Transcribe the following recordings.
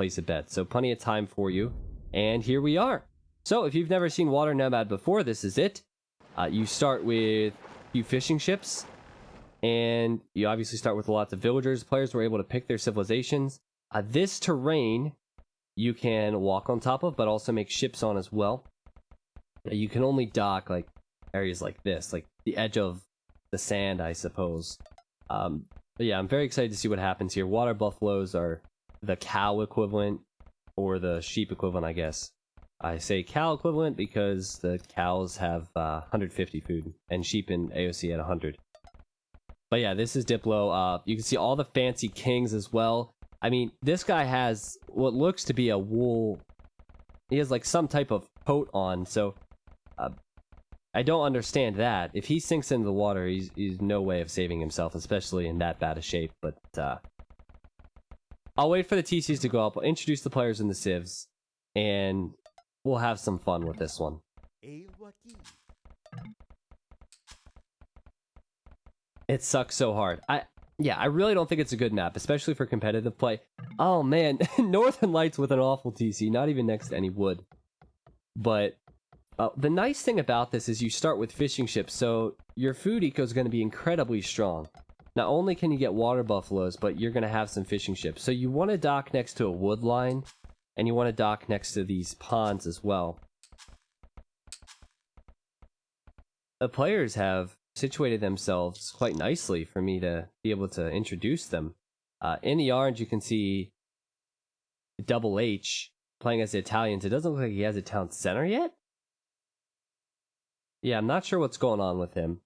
place a bet. So plenty of time for you. And here we are. So if you've never seen Water Nomad before, this is it. You start with a few fishing ships. And you obviously start with lots of villagers. Players were able to pick their civilizations. This terrain you can walk on top of, but also make ships on as well. You can only dock like areas like this, like the edge of the sand, I suppose. But yeah, I'm very excited to see what happens here. Water buffaloes are the cow equivalent, or the sheep equivalent, I guess. I say cow equivalent because the cows have 150 food, and sheep in AOC at 100. But yeah, this is Diplo. You can see all the fancy kings as well. I mean, this guy has what looks to be a wool. He has like some type of coat on, so I don't understand that. If he sinks into the water, he's no way of saving himself, especially in that bad a shape. But I'll wait for the TCs to go up. I'll introduce the players in the civs, and we'll have some fun with this one. It sucks so hard. I really don't think it's a good map, especially for competitive play. Oh man, Northern Lights with an awful TC, not even next to any wood. But the nice thing about this is you start with fishing ships, so your food eco is going to be incredibly strong. Not only can you get water buffaloes, but you're going to have some fishing ships. So you want to dock next to a wood line, and you want to dock next to these ponds as well. The players have situated themselves quite nicely for me to be able to introduce them. In the orange, you can see Double H playing as the Italians. It doesn't look like he has a town center yet. Yeah, I'm not sure what's going on with him.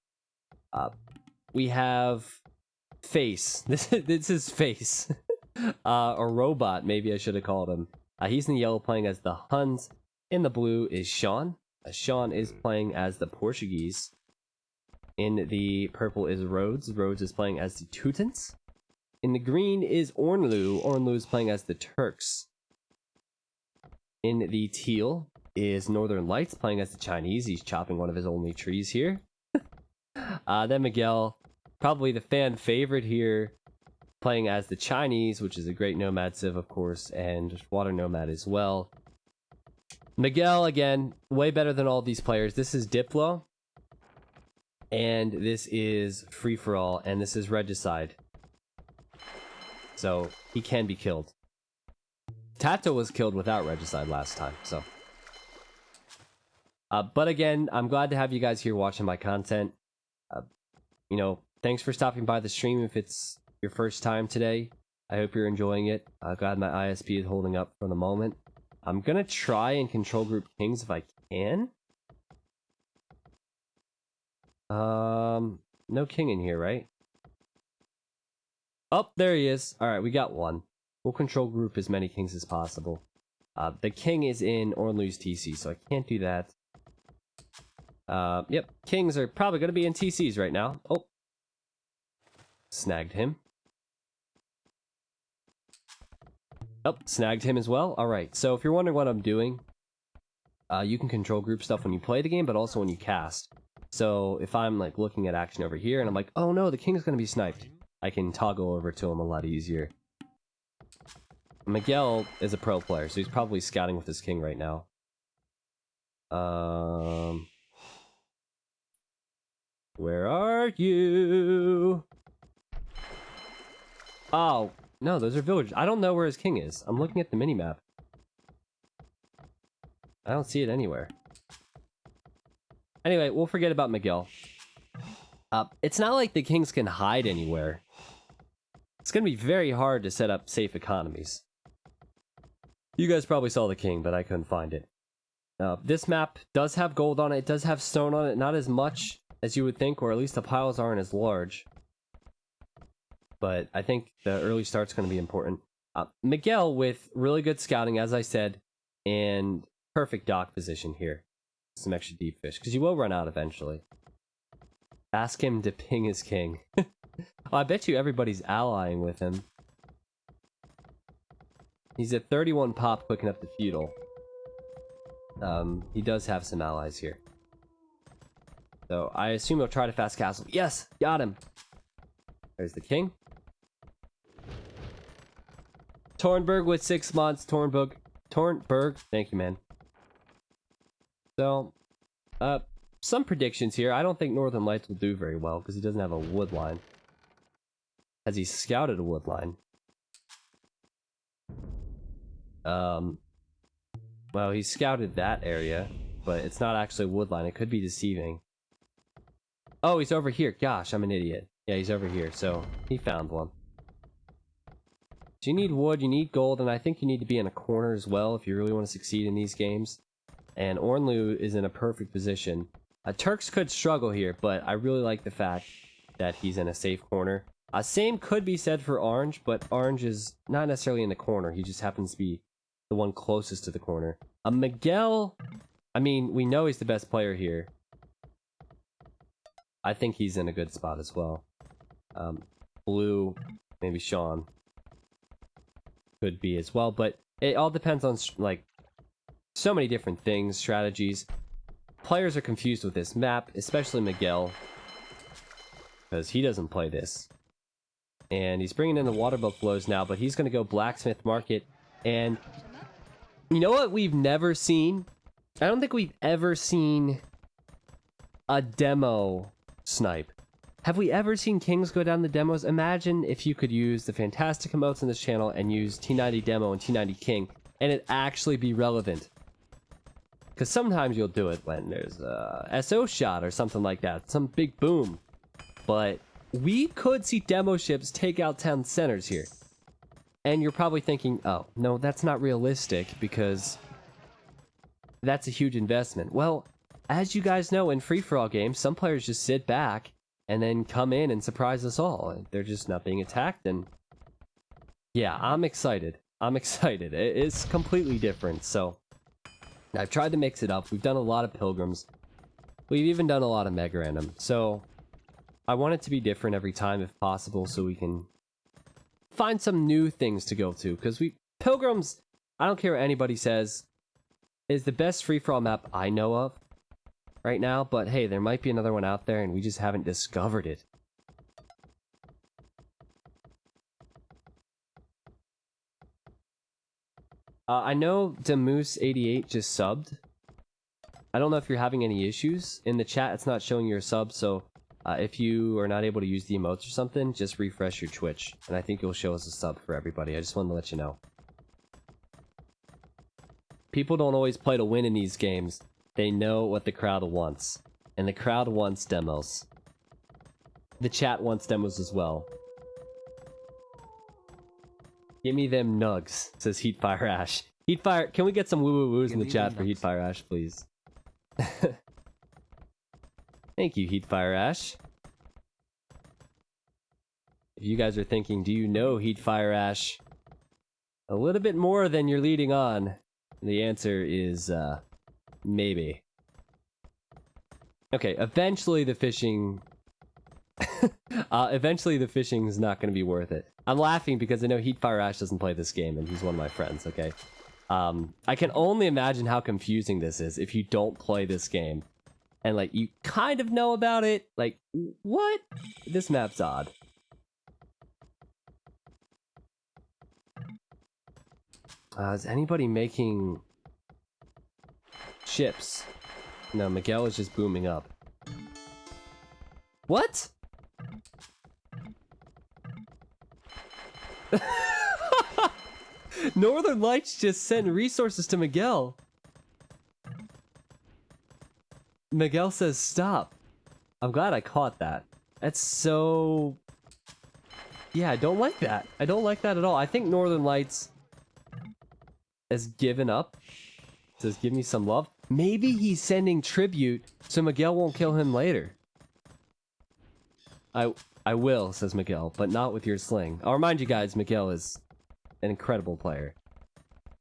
We have Face. This is Face. Or Robot, maybe I should have called him. He's in the yellow playing as the Huns. In the blue is Sean. Sean is playing as the Portuguese. In the purple is Rhodes. Rhodes is playing as the Teutons. In the green is Ornlu. Ornlu is playing as the Turks. In the teal is Northern Lights playing as the Chinese. He's chopping one of his only trees here. Then Miguel, probably the fan favorite here, playing as the Chinese, which is a great Nomad Civ, of course, and Water Nomad as well. Miguel, again, way better than all these players. This is Diplo. And this is Free For All, and this is Regicide. So, he can be killed. Tato was killed without Regicide last time, so. But again, I'm glad to have you guys here watching my content. You know, thanks for stopping by the stream if it's your first time today. I hope you're enjoying it. Glad my ISP is holding up for the moment. I'm gonna try and control group kings if I can. No king in here, right? Oh, there he is. Alright, we got one. We'll control group as many kings as possible. The king is in Ornlu's TC, so I can't do that. Yep, kings are probably going to be in TCs right now. Oh. Snagged him. Oh, snagged him as well. Alright, so if you're wondering what I'm doing, you can control group stuff when you play the game, but also when you cast. So if I'm like looking at action over here and I'm like, oh no, the king's going to be sniped, I can toggle over to him a lot easier. Miguel is a pro player, so he's probably scouting with his king right now. Where are you? Oh, no, those are villagers. I don't know where his king is. I'm looking at the minimap. I don't see it anywhere. Anyway, we'll forget about Miguel. It's not like the kings can hide anywhere. It's going to be very hard to set up safe economies. You guys probably saw the king, but I couldn't find it. This map does have gold on it. It does have stone on it. Not as much as you would think, or at least the piles aren't as large. But I think the early start's going to be important. Miguel with really good scouting, as I said, and perfect dock position here. Some extra deep fish, because you will run out eventually. Ask him to ping his king. Oh, I bet you everybody's allying with him. He's at 31 pop, quick enough to feudal. He does have some allies here. So I assume he'll try to fast castle. Yes! Got him! There's the king. Tornberg with 6 months. Tornberg. Thank you, man. So, some predictions here. I don't think Northern Lights will do very well because he doesn't have a wood line. Has he scouted a wood line? Well, he scouted that area, but it's not actually a wood line. It could be deceiving. Oh, he's over here. Gosh, I'm an idiot. Yeah, he's over here, so he found one. So you need wood, you need gold, and I think you need to be in a corner as well if you really want to succeed in these games. And Ornlu is in a perfect position. Turks could struggle here, but I really like the fact that he's in a safe corner. Same could be said for Orange, but Orange is not necessarily in the corner. He just happens to be the one closest to the corner. Miguel, I mean, we know he's the best player here. I think he's in a good spot as well. Blue, maybe Sean could be as well, but it all depends on, like, so many different things, strategies. Players are confused with this map, especially Miguel, because he doesn't play this. And he's bringing in the water buffaloes now, but he's going to go Blacksmith Market. And you know what we've never seen? I don't think we've ever seen a demo snipe. Have we ever seen Kings go down the demos? Imagine if you could use the fantastic emotes in this channel and use T90 Demo and T90 King, and it actually be relevant. Because sometimes you'll do it when there's a SO shot or something like that, some big boom. But we could see demo ships take out town centers here. And you're probably thinking, oh, no, that's not realistic because that's a huge investment. Well, as you guys know, in free-for-all games, some players just sit back and then come in and surprise us all. They're just not being attacked, and yeah, I'm excited. I'm excited. It's completely different, so I've tried to mix it up. We've done a lot of Pilgrims. We've even done a lot of Mega Random, so I want it to be different every time if possible so we can find some new things to go to, because Pilgrims, I don't care what anybody says, is the best free-for-all map I know of right now, but hey, there might be another one out there and we just haven't discovered it. I know Demoose88 just subbed. I don't know if you're having any issues. In the chat, it's not showing your sub, so if you are not able to use the emotes or something, just refresh your Twitch, and I think you'll show us a sub for everybody. I just wanted to let you know. People don't always play to win in these games. They know what the crowd wants. And the crowd wants demos. The chat wants demos as well. Give me them nugs, says Heatfire Ash. Heatfire, can we get some woo-woo-woos in the chat for Heatfire Ash, please? Thank you, Heatfire Ash. If you guys are thinking, do you know Heatfire Ash a little bit more than you're leading on? The answer is, maybe. Okay, eventually the fishing... eventually the fishing is not going to be worth it. I'm laughing because I know Heatfire Ash doesn't play this game, and he's one of my friends, okay? I can only imagine how confusing this is if you don't play this game. And, like, you kind of know about it. Like, what? This map's odd. Is anybody making ships? No, Miguel is just booming up. What? Northern Lights just sent resources to Miguel. Miguel says stop. I'm glad I caught that. That's so... Yeah, I don't like that. I don't like that at all. I think Northern Lights has given up. Says give me some love. Maybe he's sending tribute so Miguel won't kill him later. I will, says Miguel, but not with your sling. I'll remind you guys, Miguel is an incredible player.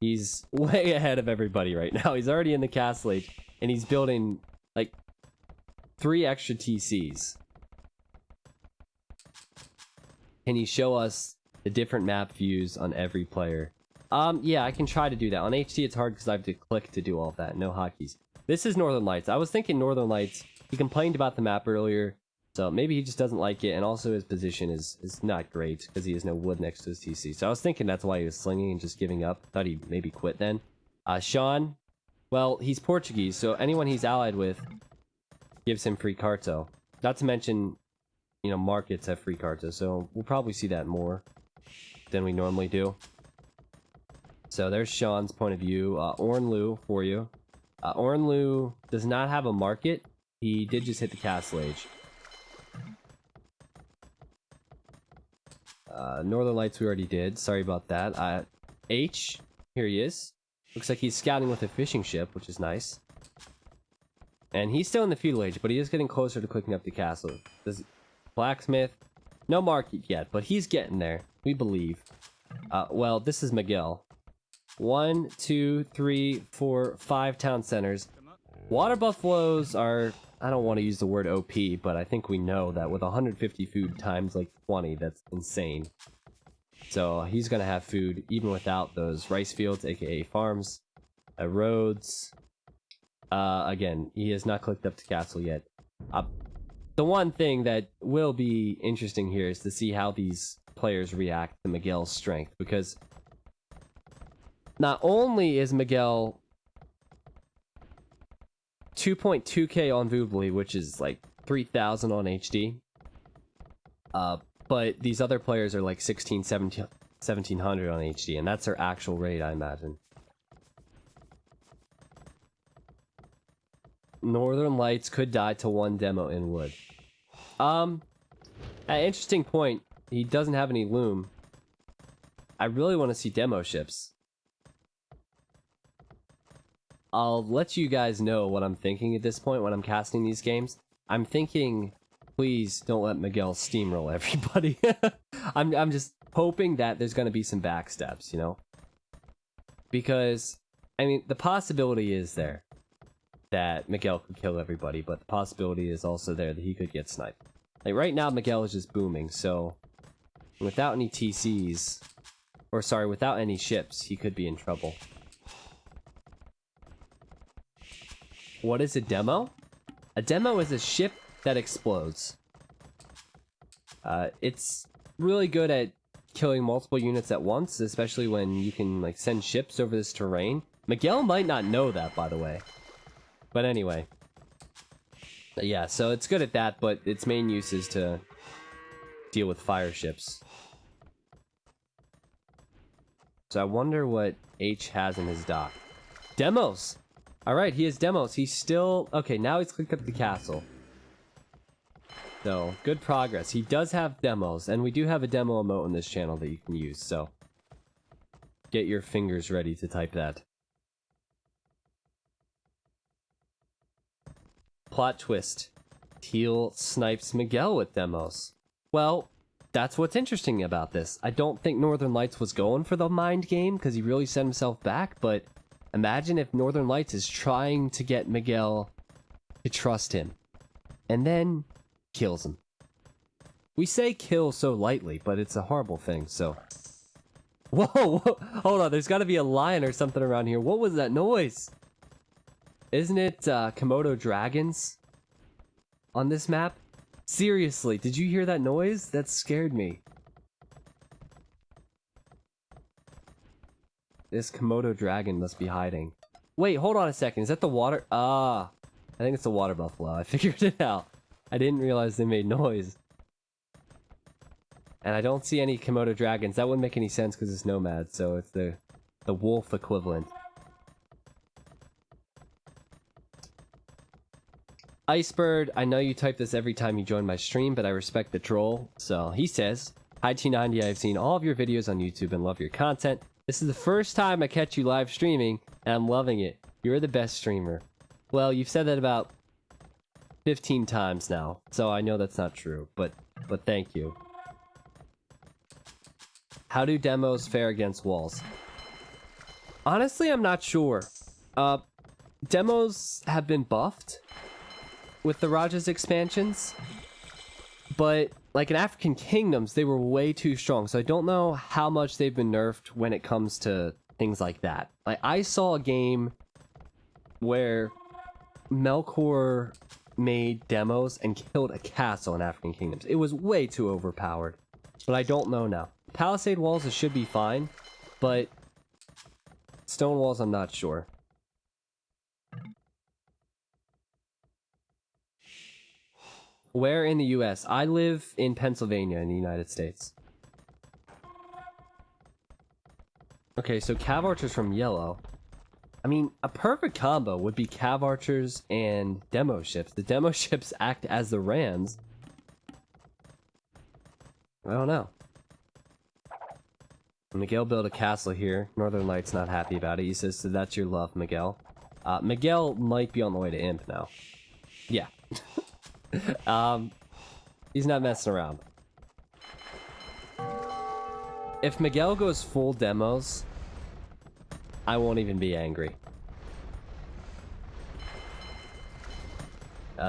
He's way ahead of everybody right now. He's already in the castle age, and he's building, like, 3 extra TCs. Can you show us the different map views on every player? Yeah, I can try to do that. On HD, it's hard because I have to click to do all of that. No hotkeys. This is Northern Lights. I was thinking Northern Lights. He complained about the map earlier. So maybe he just doesn't like it, and also his position is not great because he has no wood next to his TC. So I was thinking that's why he was slinging and just giving up. Thought he'd maybe quit then. Sean, well, he's Portuguese, so anyone he's allied with gives him free carto. Not to mention, you know, markets have free carto, so we'll probably see that more than we normally do. So there's Sean's point of view. Ornlu for you. Ornlu does not have a market. He did just hit the castle age. Northern Lights we already did. Sorry about that. H, here he is. Looks like he's scouting with a fishing ship, which is nice. And he's still in the feudal age, but he is getting closer to clicking up the castle. Blacksmith, no market yet, but he's getting there. We believe. Well, this is Miguel. 1, 2, 3, 4, 5 town centers. Water buffaloes are, I don't want to use the word OP, but I think we know that with 150 food times like 20, that's insane. So he's going to have food even without those rice fields, aka farms, roads. Again, he has not clicked up to castle yet. The one thing that will be interesting here is to see how these players react to Miguel's strength, because not only is Miguel 2.2k on Voobly, which is like 3,000 on HD, but these other players are like 1700 on HD, and that's their actual rate, I imagine. Northern Lights could die to 1 demo in wood. An interesting point, he doesn't have any loom. I really want to see demo ships. I'll let you guys know what I'm thinking at this point when I'm casting these games. I'm thinking, please don't let Miguel steamroll everybody. I'm just hoping that there's going to be some backstabs, you know? Because, I mean, the possibility is there that Miguel could kill everybody, but the possibility is also there that he could get sniped. Like, right now, Miguel is just booming, so without any TCs, or sorry, without any ships, he could be in trouble. What is a demo? A demo is a ship that explodes. It's really good at killing multiple units at once, especially when you can like send ships over this terrain. Miguel might not know that, by the way. But anyway. Yeah, so it's good at that, but its main use is to deal with fire ships. So I wonder what H has in his dock. Demos! Alright, he has demos. He's still... Okay, now he's clicked up the castle. So, good progress. He does have demos, and we do have a demo emote on this channel that you can use, so... Get your fingers ready to type that. Plot twist. Teal snipes Miguel with demos. Well, that's what's interesting about this. I don't think Northern Lights was going for the mind game, because he really set himself back, but... Imagine if Northern Lights is trying to get Miguel to trust him, and then kills him. We say kill so lightly, but it's a horrible thing, so... Whoa! Hold on, there's gotta be a lion or something around here. What was that noise? Isn't it Komodo dragons on this map? Seriously, did you hear that noise? That scared me. This Komodo dragon must be hiding. Wait, hold on a second. Is that the water? Ah, I think it's the water buffalo. I figured it out. I didn't realize they made noise. And I don't see any Komodo dragons. That wouldn't make any sense because it's nomad, so it's the wolf equivalent. Icebird, I know you type this every time you join my stream, but I respect the troll. So he says, "Hi T90, I've seen all of your videos on YouTube and love your content. This is the first time I catch you live streaming, and I'm loving it. You're the best streamer." Well, you've said that about 15 times now, so I know that's not true, but thank you. How do demos fare against walls? Honestly, I'm not sure. Demos have been buffed with the Raja's expansions, but like in African Kingdoms, they were way too strong, so I don't know how much they've been nerfed when it comes to things like that. Like, I saw a game where Melkor made demos and killed a castle in African kingdoms. It was way too overpowered. But I don't know now. Palisade walls, it should be fine. But stone walls, I'm not sure. Where in the US? I live in Pennsylvania in the United States. Okay, so Cav Archers from yellow. I mean, a perfect combo would be Cav Archers and Demo Ships. The Demo Ships act as the rams. I don't know. Miguel built a castle here. Northern Light's not happy about it. He says, so that's your love, Miguel. Miguel might be on the way to Imp now. Yeah. He's not messing around. If Miguel goes full demos, I won't even be angry.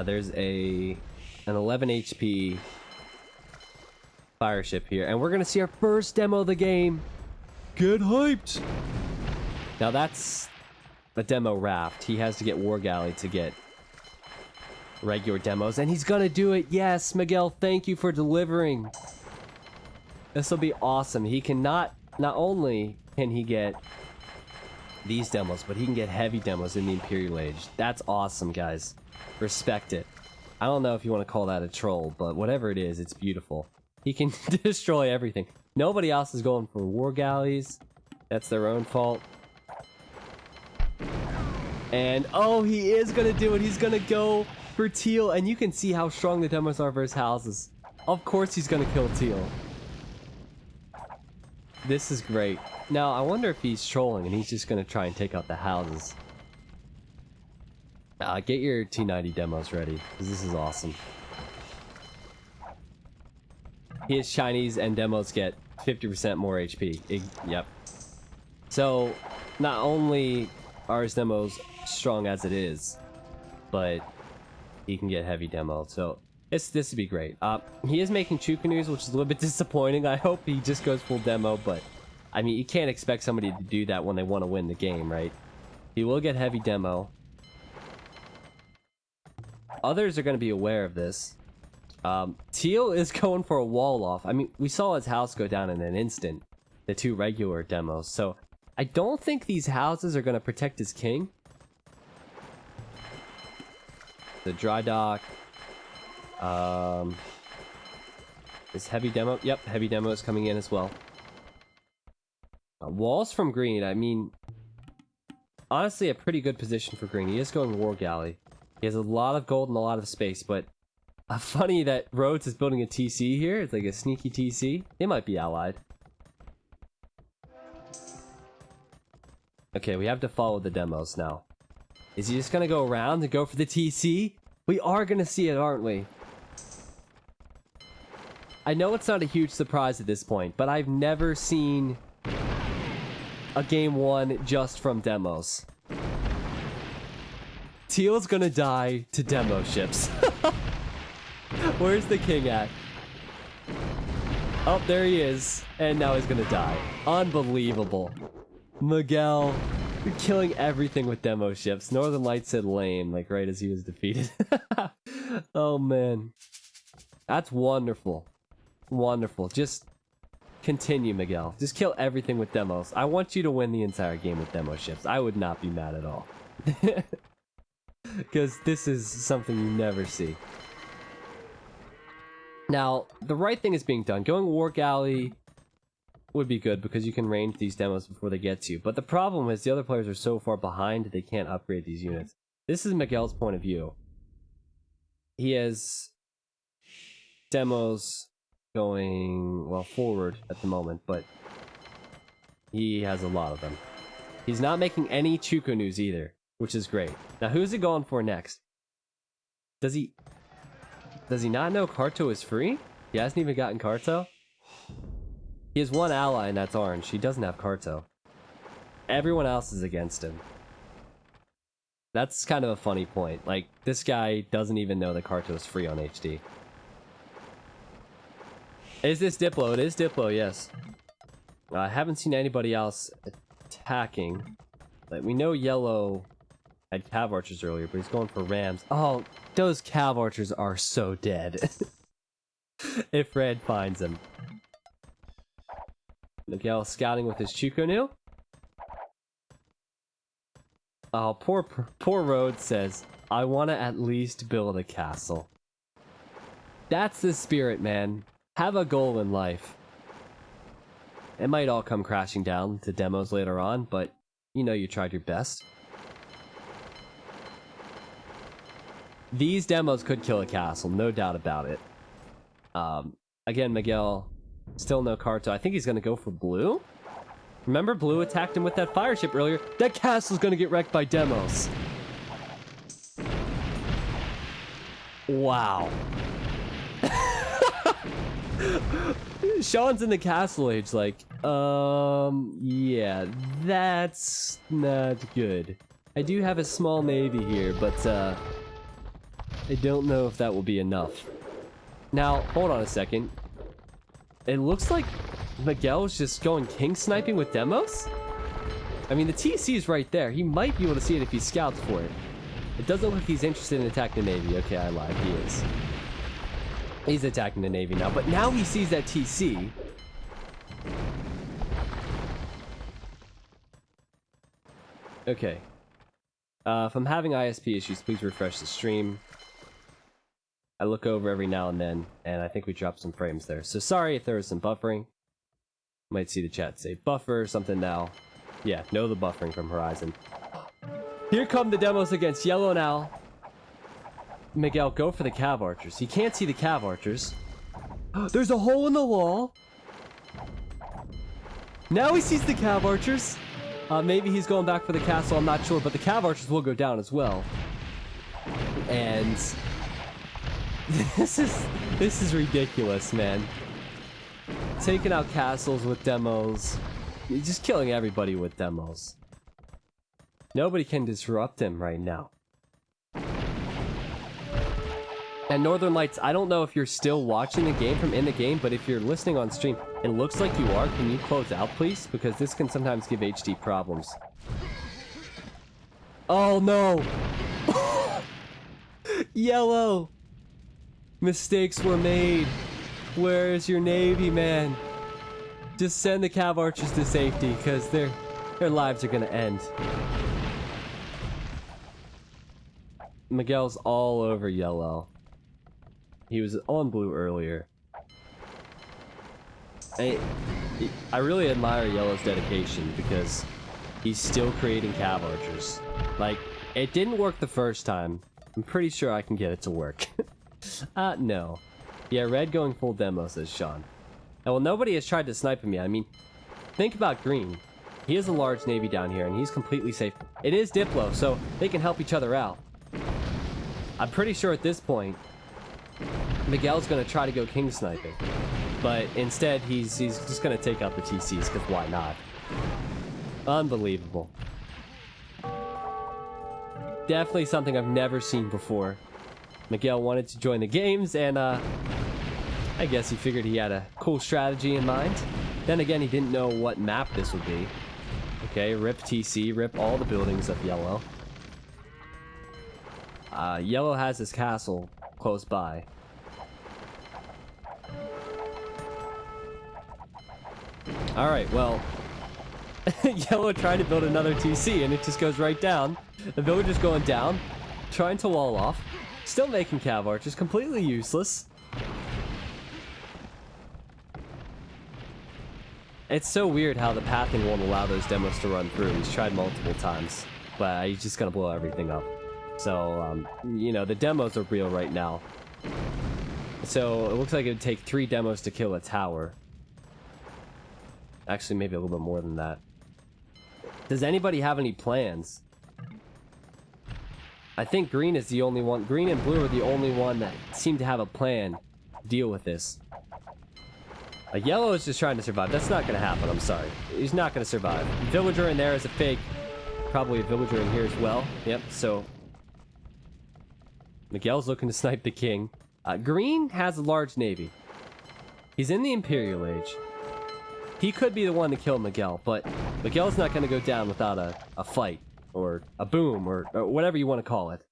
There's an 11 HP fire ship here, and we're gonna see our first demo of the game. Get hyped! Now that's a demo raft. He has to get War Galley to get regular demos, and he's gonna do it. Yes, Miguel, thank you for delivering. This will be awesome. He not only can he get these demos, but he can get heavy demos in the Imperial Age. That's awesome, guys. Respect it. I don't know if you want to call that a troll, but whatever it is, it's beautiful. He can destroy everything. Nobody else is going for War Galleys. That's their own fault. And, oh, he is gonna do it. He's gonna go for Teal, and you can see how strong the demos are versus houses. Of course he's gonna kill Teal. This is great. Now, I wonder if he's trolling and he's just gonna try and take out the houses. Get your T90 demos ready, because this is awesome. His Chinese and demos get 50% more HP. Yep. So, not only are his demos strong as it is, but he can get heavy demo. So, this would be great. He is making Chew Canoes, which is a little bit disappointing. I hope he just goes full demo, but I mean, you can't expect somebody to do that when they want to win the game, right? He will get heavy demo. Others are going to be aware of this. Teal is going for a wall off. I mean, we saw his house go down in an instant. The two regular demos. So, I don't think these houses are going to protect his king. The dry dock. Is heavy demo? Yep, heavy demo is coming in as well. Walls from green. I mean, honestly, a pretty good position for green. He is going War Galley. He has a lot of gold and a lot of space, but funny that Rhodes is building a TC here. It's like a sneaky TC. They might be allied. Okay, we have to follow the demos now. Is he just gonna go around and go for the TC? We are gonna see it, aren't we? I know it's not a huge surprise at this point, but I've never seen a game won just from demos. Teal's gonna die to demo ships. Where's the king at? Oh, there he is. And now he's gonna die. Unbelievable. Miguel, you're killing everything with demo ships. Northern Lights said lame, like right as he was defeated. Oh man. That's wonderful. Wonderful. Just continue, Miguel. Just kill everything with demos. I want you to win the entire game with demo ships. I would not be mad at all. Because this is something you never see. Now, the right thing is being done. Going War Galley would be good because you can range these demos before they get to you. But the problem is the other players are so far behind that they can't upgrade these units. This is Miguel's point of view. He has demos going, well, forward at the moment, but he has a lot of them. He's not making any Chuko news either, which is great. Now, who's he going for next? Does he not know Karto is free? He hasn't even gotten Karto? He has one ally, and that's Orange. He doesn't have Karto. Everyone else is against him. That's kind of a funny point. Like, this guy doesn't even know that Karto is free on HD. Is this Diplo? It is Diplo, yes. I haven't seen anybody else attacking. But we know yellow had cav archers earlier, but he's going for rams. Oh, those cav archers are so dead. If Red finds him. Miguel scouting with his Chukonu. Oh, poor Road says, I want to at least build a castle. That's the spirit, man. Have a goal in life. It might all come crashing down to demos later on, but you know you tried your best. These demos could kill a castle, no doubt about it. Again, Miguel, still no Carto. I think he's going to go for blue. Remember, blue attacked him with that fire ship earlier. That castle's going to get wrecked by demos. Wow. Sean's in the castle age like, yeah, that's not good. I do have a small navy here, but, I don't know if that will be enough. Now, hold on a second. It looks like Miguel's just going king sniping with demos? I mean, the TC is right there. He might be able to see it if he scouts for it. It doesn't look like he's interested in attacking the Navy. Okay, I lied. He is. He's attacking the Navy now, but now he sees that TC. Okay. If I'm having ISP issues, please refresh the stream. I look over every now and then, and I think we dropped some frames there. So sorry if there was some buffering. Might see the chat say buffer or something now. Yeah, know the buffering from Horizon. Here come the demos against yellow now. Miguel, go for the cav archers. He can't see the cav archers. There's a hole in the wall. Now he sees the cav archers. Maybe he's going back for the castle, I'm not sure, but the cav archers will go down as well. And this is ridiculous, man. Taking out castles with demos. You're just killing everybody with demos. Nobody can disrupt him right now. And Northern Lights, I don't know if you're still watching the game from in the game, but if you're listening on stream, it looks like you are. Can you close out, please? Because this can sometimes give HD problems. Oh, no! Yellow! Mistakes were made. Where is your Navy, man? Just send the cav archers to safety, because their lives are gonna end. Miguel's all over yellow. He was on blue earlier. I really admire yellow's dedication, because he's still creating cav archers. Like, it didn't work the first time. I'm pretty sure I can get it to work. No. Yeah, red going full demo, says Sean. And well, nobody has tried to snipe me. I mean, think about green. He has a large navy down here, and he's completely safe. It is Diplo, so they can help each other out. I'm pretty sure at this point, Miguel's going to try to go king sniping. But instead, he's just going to take out the TCs, because why not? Unbelievable. Definitely something I've never seen before. Miguel wanted to join the games, and I guess he figured he had a cool strategy in mind. Then again, he didn't know what map this would be. Okay, rip TC, rip all the buildings of yellow. Yellow has his castle close by. Alright, well, yellow tried to build another TC, and it just goes right down. The villager's going down, trying to wall off. Still making cav archers, completely useless. It's so weird how the pathing won't allow those demos to run through. He's tried multiple times, but he's just gonna blow everything up. So, you know, the demos are real right now. So, it looks like it would take 3 demos to kill a tower. Actually, maybe a little bit more than that. Does anybody have any plans? I think green is the only one. Green and blue are the only one that seem to have a plan to deal with this. Yellow is just trying to survive. That's not going to happen. I'm sorry. He's not going to survive. Villager in there is a fake. Probably a villager in here as well. Yep, so Miguel's looking to snipe the king. Green has a large navy. He's in the Imperial Age. He could be the one to kill Miguel, but Miguel's not going to go down without a fight. or a boom, or whatever you want to call it.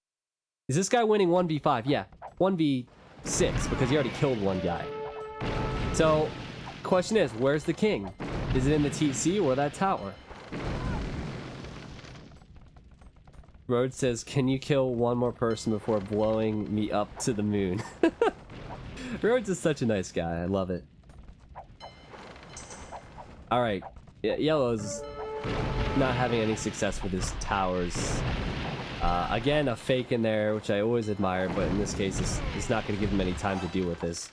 Is this guy winning 1v5? Yeah, 1v6, because he already killed one guy. So, question is, where's the king? Is it in the TC or that tower? Rhodes says, can you kill one more person before blowing me up to the moon? Rhodes is such a nice guy. I love it. Alright. Yellow's not having any success with his towers. Again, a fake in there, which I always admire, but in this case, it's not going to give him any time to deal with this.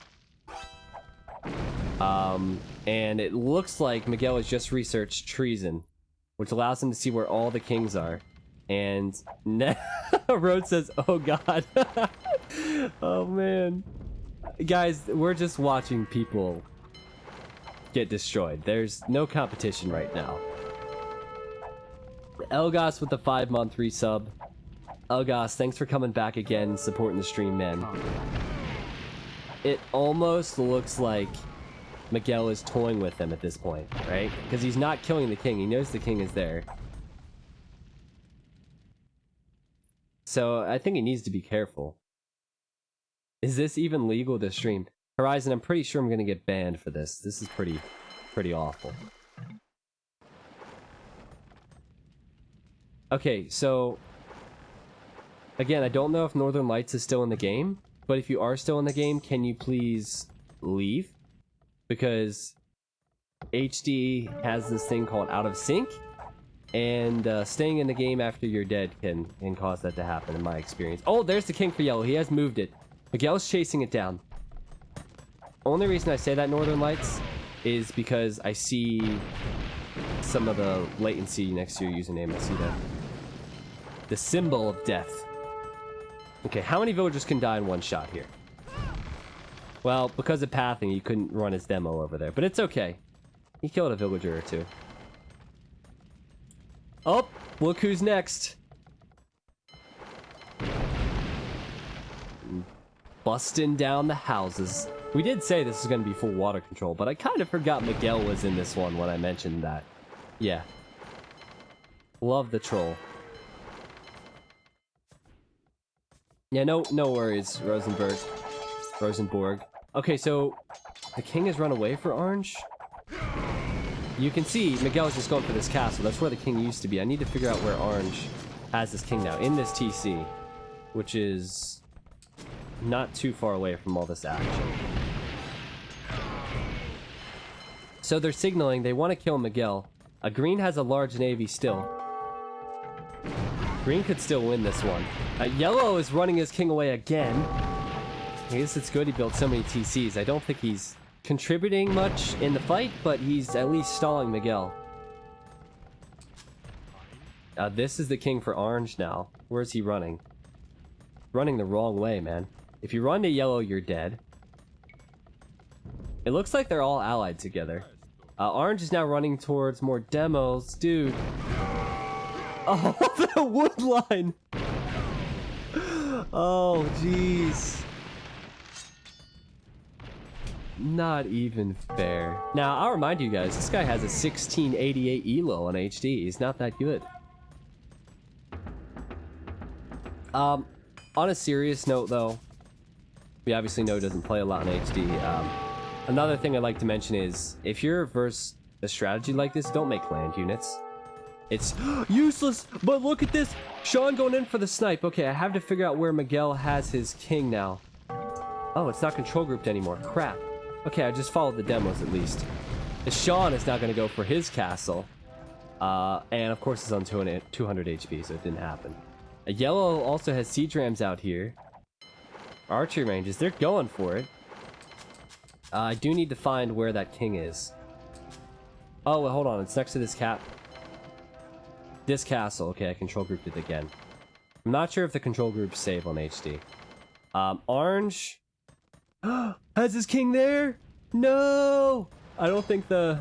And it looks like Miguel has just researched treason, which allows him to see where all the kings are. And Rhodes says, oh god. Oh man. Guys, we're just watching people get destroyed. There's no competition right now. Elgas with the 5-month resub. Elgas, thanks for coming back again, supporting the stream, man. It almost looks like Miguel is toying with him at this point, right? Because he's not killing the king. He knows the king is there. So I think he needs to be careful. Is this even legal to stream? Horizon, I'm pretty sure I'm going to get banned for this. This is pretty awful. Okay, so again, I don't know if Northern Lights is still in the game, but if you are still in the game, can you please leave? Because HD has this thing called out of sync, and staying in the game after you're dead can cause that to happen in my experience. Oh, there's the king for yellow. He has moved it. Miguel's chasing it down. Only reason I say that, Northern Lights, is because I see some of the latency next to your username. I see that. The symbol of death. Okay, how many villagers can die in one shot here? Well, because of pathing, you couldn't run his demo over there, but it's okay. He killed a villager or two. Oh, look who's next. Busting down the houses. We did say this is going to be full water control, but I kind of forgot Miguel was in this one when I mentioned that. Yeah. Love the troll. Yeah, no worries, Rosenborg. Okay, so the king has run away for orange. You can see Miguel is just going for this castle. That's where the king used to be. I need to figure out where orange has this king now. In this TC, which is not too far away from all this action. So they're signaling they want to kill Miguel. Green has a large navy still. Green could still win this one. Yellow is running his king away again. I guess it's good he built so many TCs. I don't think he's contributing much in the fight, but he's at least stalling Miguel. This is the king for orange now. Where's he running? Running the wrong way, man. If you run to yellow, you're dead. It looks like they're all allied together. Orange is now running towards more demos. Dude. Oh, the wood line! Oh, jeez. Not even fair. Now, I'll remind you guys, this guy has a 1688 elo on HD. He's not that good. On a serious note, though, we obviously know he doesn't play a lot in HD. Another thing I'd like to mention is, if you're versus a strategy like this, don't make land units. It's useless, but look at this! Sean going in for the snipe. Okay, I have to figure out where Miguel has his king now. Oh, it's not control grouped anymore. Crap. Okay, I just followed the demos at least. Sean is now going to go for his castle. And of course it's on 200 HP, so it didn't happen. Yellow also has siege rams out here. Archery ranges, they're going for it. I do need to find where that king is. Oh, well, hold on, it's next to this this castle. Okay, I control grouped it again. I'm not sure if the control groups save on HD. Orange has his king there? No! I don't think the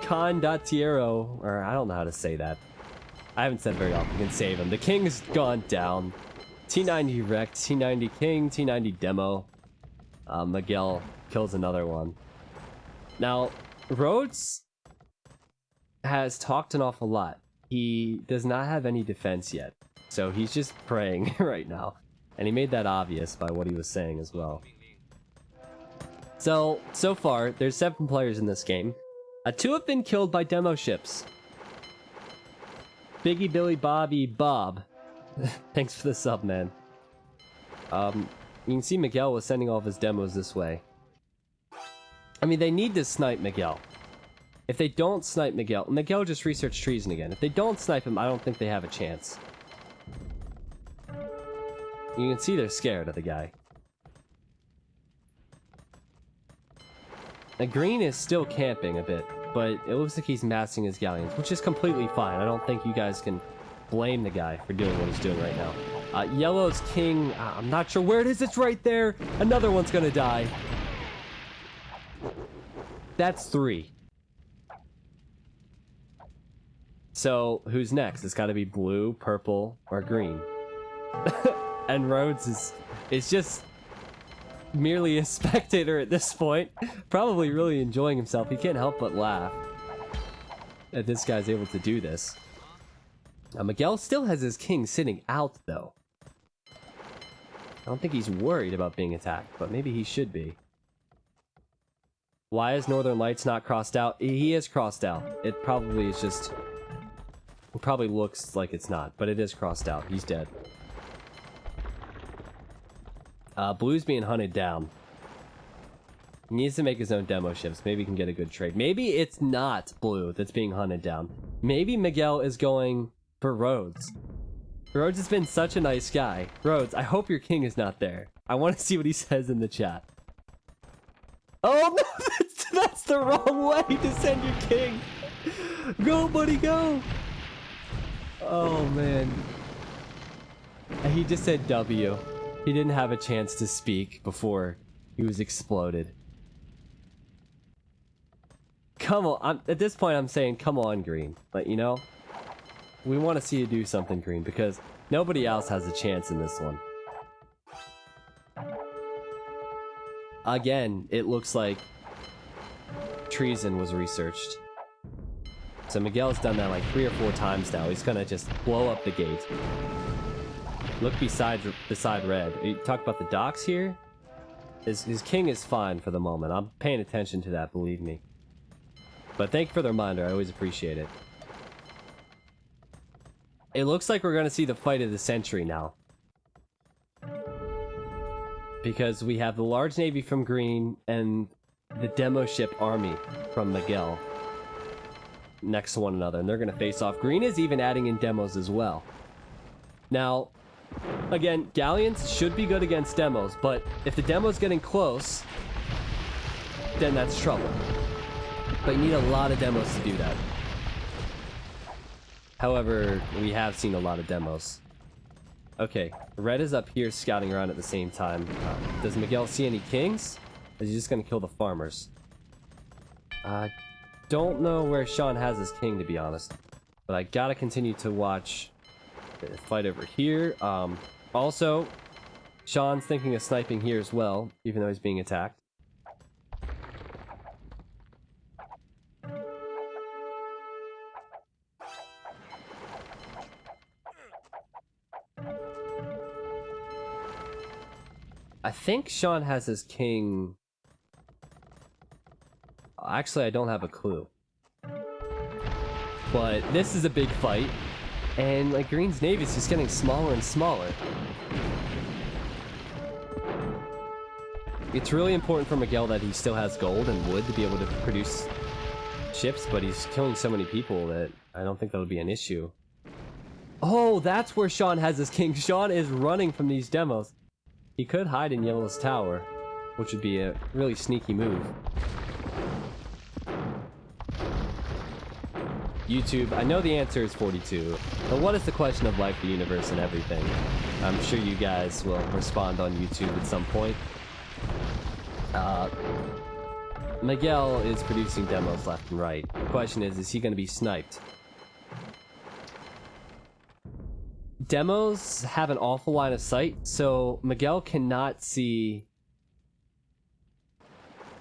Con.Tiero, or I don't know how to say that. I haven't said very often, can save him. The king's gone down. T90 wrecked, T90 king, T90 demo. Miguel kills another one. Now, Rhodes has talked an awful lot. he does not have any defense yet. So he's just praying right now. And he made that obvious by what he was saying as well. So far, there's 7 players in this game. 2 have been killed by demo ships. Biggie, Billy, Bobby, Bob. Thanks for the sub, man. You can see Miguel was sending all of his demos this way. I mean, they need to snipe Miguel. If they don't snipe Miguel... Miguel just researched treason again. If they don't snipe him, I don't think they have a chance. You can see they're scared of the guy. Now, Green is still camping a bit, but it looks like he's massing his galleons, which is completely fine. I don't think you guys can blame the guy for doing what he's doing right now. Yellow's king, I'm not sure where it is. It's right there. Another one's gonna die. That's 3. So, who's next? It's gotta be blue, purple, or green. And Rhodes is just merely a spectator at this point. Probably really enjoying himself. He can't help but laugh that this guy's able to do this. Miguel still has his king sitting out, though. I don't think he's worried about being attacked, but maybe he should be. Why is Northern Lights not crossed out? He is crossed out. It probably is just... It probably looks like it's not, but it is crossed out. He's dead. Blue's being hunted down. He needs to make his own demo ships. Maybe he can get a good trade. Maybe it's not Blue that's being hunted down. Maybe Miguel is going for Rhodes. Rhodes has been such a nice guy. Rhodes, I hope your king is not there. I want to see what he says in the chat. Oh no, that's the wrong way to send your king. Go, buddy, go. Oh man. He just said W. He didn't have a chance to speak before he was exploded. Come on, at this point I'm saying, come on, Green. But you know, we want to see you do something, Green, because nobody else has a chance in this one. Again, it looks like treason was researched. So Miguel's done that like 3 or 4 times now. He's gonna just blow up the gate. Look beside red. You talk about the docks here? His king is fine for the moment. I'm paying attention to that, believe me. But thank you for the reminder. I always appreciate it. It looks like we're going to see the fight of the century now. Because we have the large navy from Green and the demo ship army from Miguel next to one another. And they're going to face off. Green is even adding in demos as well. Now... Again, galleons should be good against demos, but if the demo's getting close, then that's trouble. But you need a lot of demos to do that. However, we have seen a lot of demos. Okay, red is up here scouting around at the same time. Does Miguel see any kings? Or is he just going to kill the farmers? Don't know where Sean has his king, to be honest. But I gotta continue to watch... fight over here. Also, Sean's thinking of sniping here as well, even though he's being attacked. I think Sean has his king... Actually, I don't have a clue. But this is a big fight. And, like, Green's navy is just getting smaller and smaller. It's really important for Miguel that he still has gold and wood to be able to produce ships, but he's killing so many people that I don't think that'll be an issue. Oh, that's where Sean has his king. Sean is running from these demos. He could hide in Yellow's tower, which would be a really sneaky move. YouTube, I know the answer is 42, but what is the question of life, the universe, and everything? I'm sure you guys will respond on YouTube at some point. Miguel is producing demos left and right. The question is he going to be sniped? Demos have an awful line of sight, so Miguel cannot see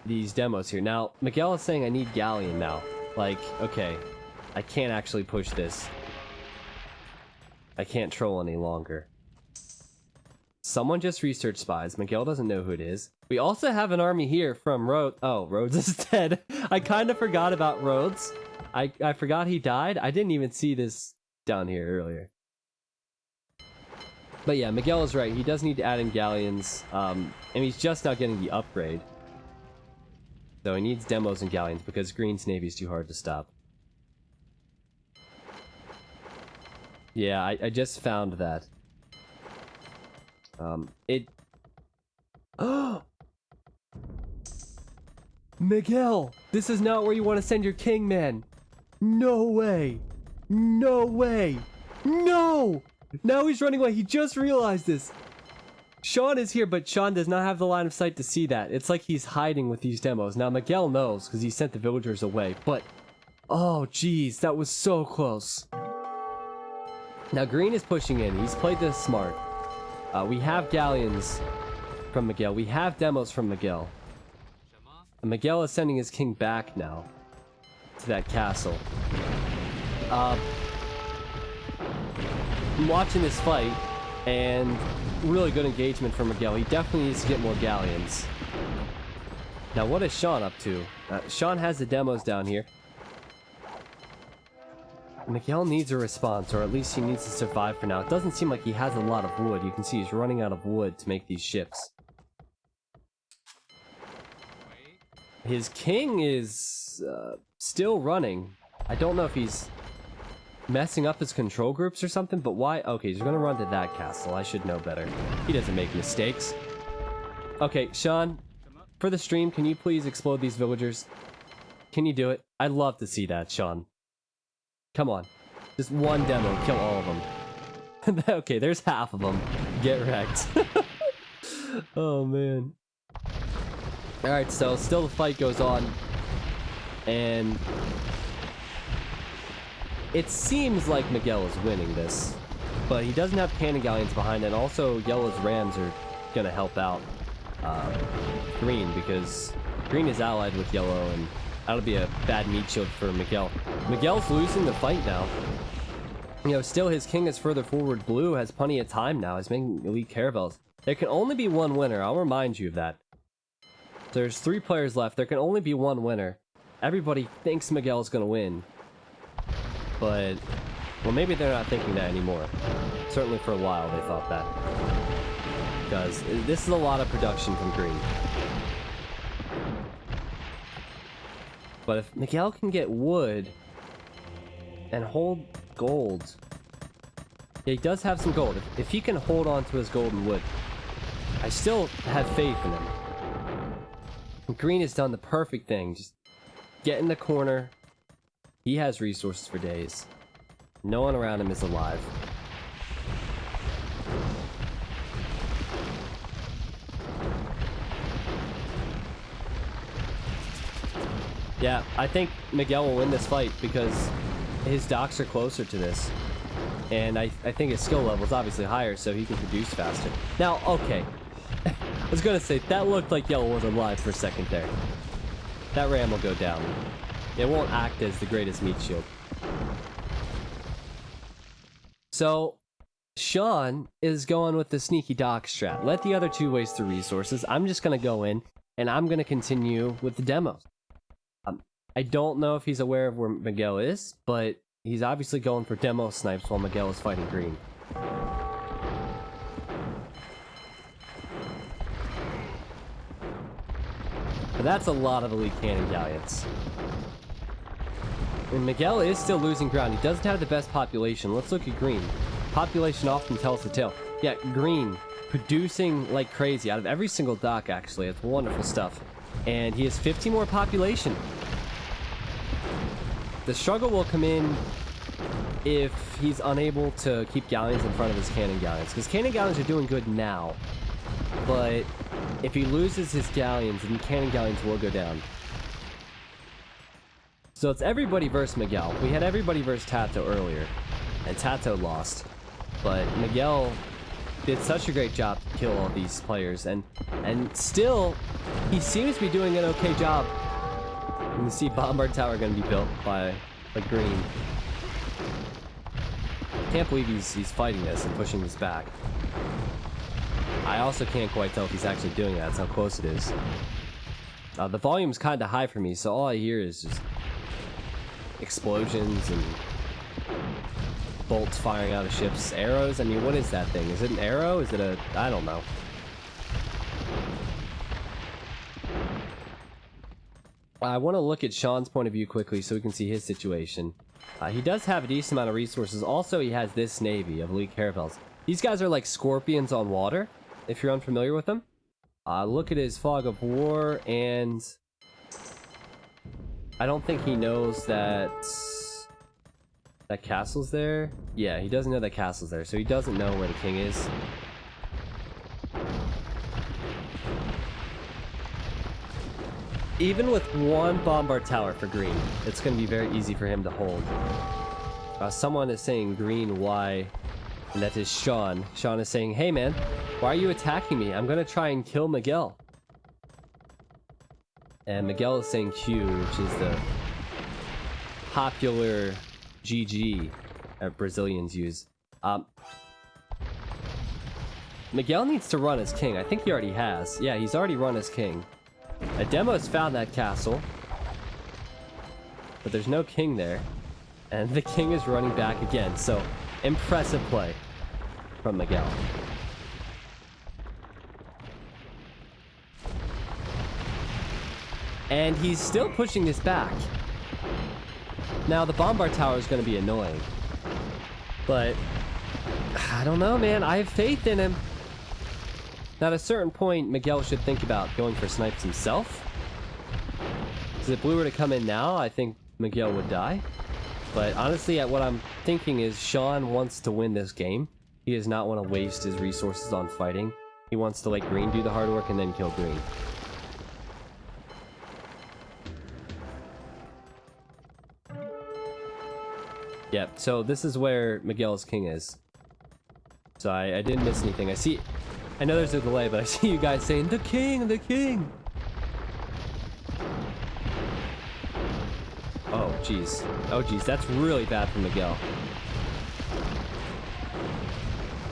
these demos here. Now, Miguel is saying I need galleon now. Like, okay, I can't actually push this. I can't troll any longer. Someone just researched spies. Miguel doesn't know who it is. We also have an army here from Rhodes. Oh, Rhodes is dead. I kind of forgot about Rhodes. I forgot he died. I didn't even see this down here earlier. But yeah, Miguel is right. He does need to add in galleons. And he's just now getting the upgrade. So he needs demos and galleons because Green's navy is too hard to stop. Yeah, I just found that. Oh! Miguel! This is not where you want to send your king, man! No way! No way! No! Now he's running away. He just realized this. Sean is here, but Sean does not have the line of sight to see that. It's like he's hiding with these demos. Now Miguel knows because he sent the villagers away, but... Oh, jeez, that was so close. Now Green is pushing in. He's played this smart. We have galleons from Miguel. We have demos from Miguel. And Miguel is sending his king back now to that castle. I'm watching this fight, and really good engagement from Miguel. He definitely needs to get more galleons. Now, what is Sean up to? Sean has the demos down here. Miguel needs a response, or at least he needs to survive for now. It doesn't seem like he has a lot of wood. You can see he's running out of wood to make these ships. His king is still running. I don't know if he's messing up his control groups or something, but why? Okay, he's gonna run to that castle. I should know better. He doesn't make mistakes. Okay, Sean, for the stream, can you please explode these villagers? Can you do it? I'd love to see that, Sean. Come on. Just one demo, kill all of them. Okay, there's half of them. Get wrecked. Oh, man. Alright, so still the fight goes on. And... it seems like Miguel is winning this. But he doesn't have cannon galleons behind, and also Yellow's rams are gonna help out Green, because Green is allied with Yellow, and that'll be a bad meat shield for Miguel. Miguel's losing the fight now. You know, still his king is further forward. Blue has plenty of time now. He's making elite caravels. There can only be one winner. I'll remind you of that. There's 3 players left. There can only be one winner. Everybody thinks Miguel's gonna win. But, well, maybe they're not thinking that anymore. Certainly for a while they thought that. Because this is a lot of production from Green. But if Miguel can get wood and hold gold... Yeah, he does have some gold. If he can hold on to his gold and wood, I still have faith in him. Green has done the perfect thing. Just get in the corner. He has resources for days. No one around him is alive. Yeah, I think Miguel will win this fight because his docks are closer to this. And I think his skill level is obviously higher, so he can produce faster. Now, okay. I was gonna say, that looked like Yellow was alive for a second there. That ram will go down. It won't act as the greatest meat shield. So, Sean is going with the sneaky dock strat. Let the other 2 waste the resources. I'm just gonna go in, and I'm gonna continue with the demos. I don't know if he's aware of where Miguel is, but he's obviously going for demo snipes while Miguel is fighting Green. But that's a lot of elite cannon galleons. And Miguel is still losing ground. He doesn't have the best population. Let's look at Green. Population often tells the tale. Yeah, Green producing like crazy out of every single dock, actually. It's wonderful stuff. And he has 50 more population. The struggle will come in if he's unable to keep galleons in front of his cannon galleons. Because cannon galleons are doing good now. But if he loses his galleons, then cannon galleons will go down. So it's everybody versus Miguel. We had everybody versus Tato earlier. And Tato lost. But Miguel did such a great job to kill all these players. And still, he seems to be doing an okay job. And you see Bombard Tower going to be built by Green. can't believe he's fighting this and pushing this back. I also can't quite tell if he's actually doing that. That's how close it is. The volume's kind of high for me, so all I hear is just explosions and bolts firing out of ships. Arrows? I mean, what is that thing? Is it an arrow? Is it a... I don't know. I want to look at Sean's point of view quickly so we can see his situation. He does have a decent amount of resources. Also, he has this navy of elite caravels. These guys are like scorpions on water, if you're unfamiliar with them. Look at his fog of war, and I don't think he knows that castle's there. Yeah, he doesn't know that castle's there, so he doesn't know where the king is. Even with one bombard tower for green, it's going to be very easy for him to hold. Someone is saying green, why? And that is Sean. Sean is saying, hey man, why are you attacking me? I'm going to try and kill Miguel. And Miguel is saying Q, which is the popular GG that Brazilians use. Miguel needs to run as king. I think he already has. Yeah, he's already run as king. A demo's found that castle, but there's no king there, and the king is running back again. So, impressive play from Miguel. And he's still pushing this back. Now, the bombard tower is going to be annoying, but I don't know, man. I have faith in him. Now, at a certain point, Miguel should think about going for snipes himself. Because if blue were to come in now, I think Miguel would die. But honestly, what I'm thinking is Sean wants to win this game. He does not want to waste his resources on fighting. He wants to let green do the hard work and then kill green. Yeah, so this is where Miguel's king is. So I didn't miss anything. I know there's a delay, but I see you guys saying, the king, the king! Oh, jeez. Oh, jeez, that's really bad for Miguel.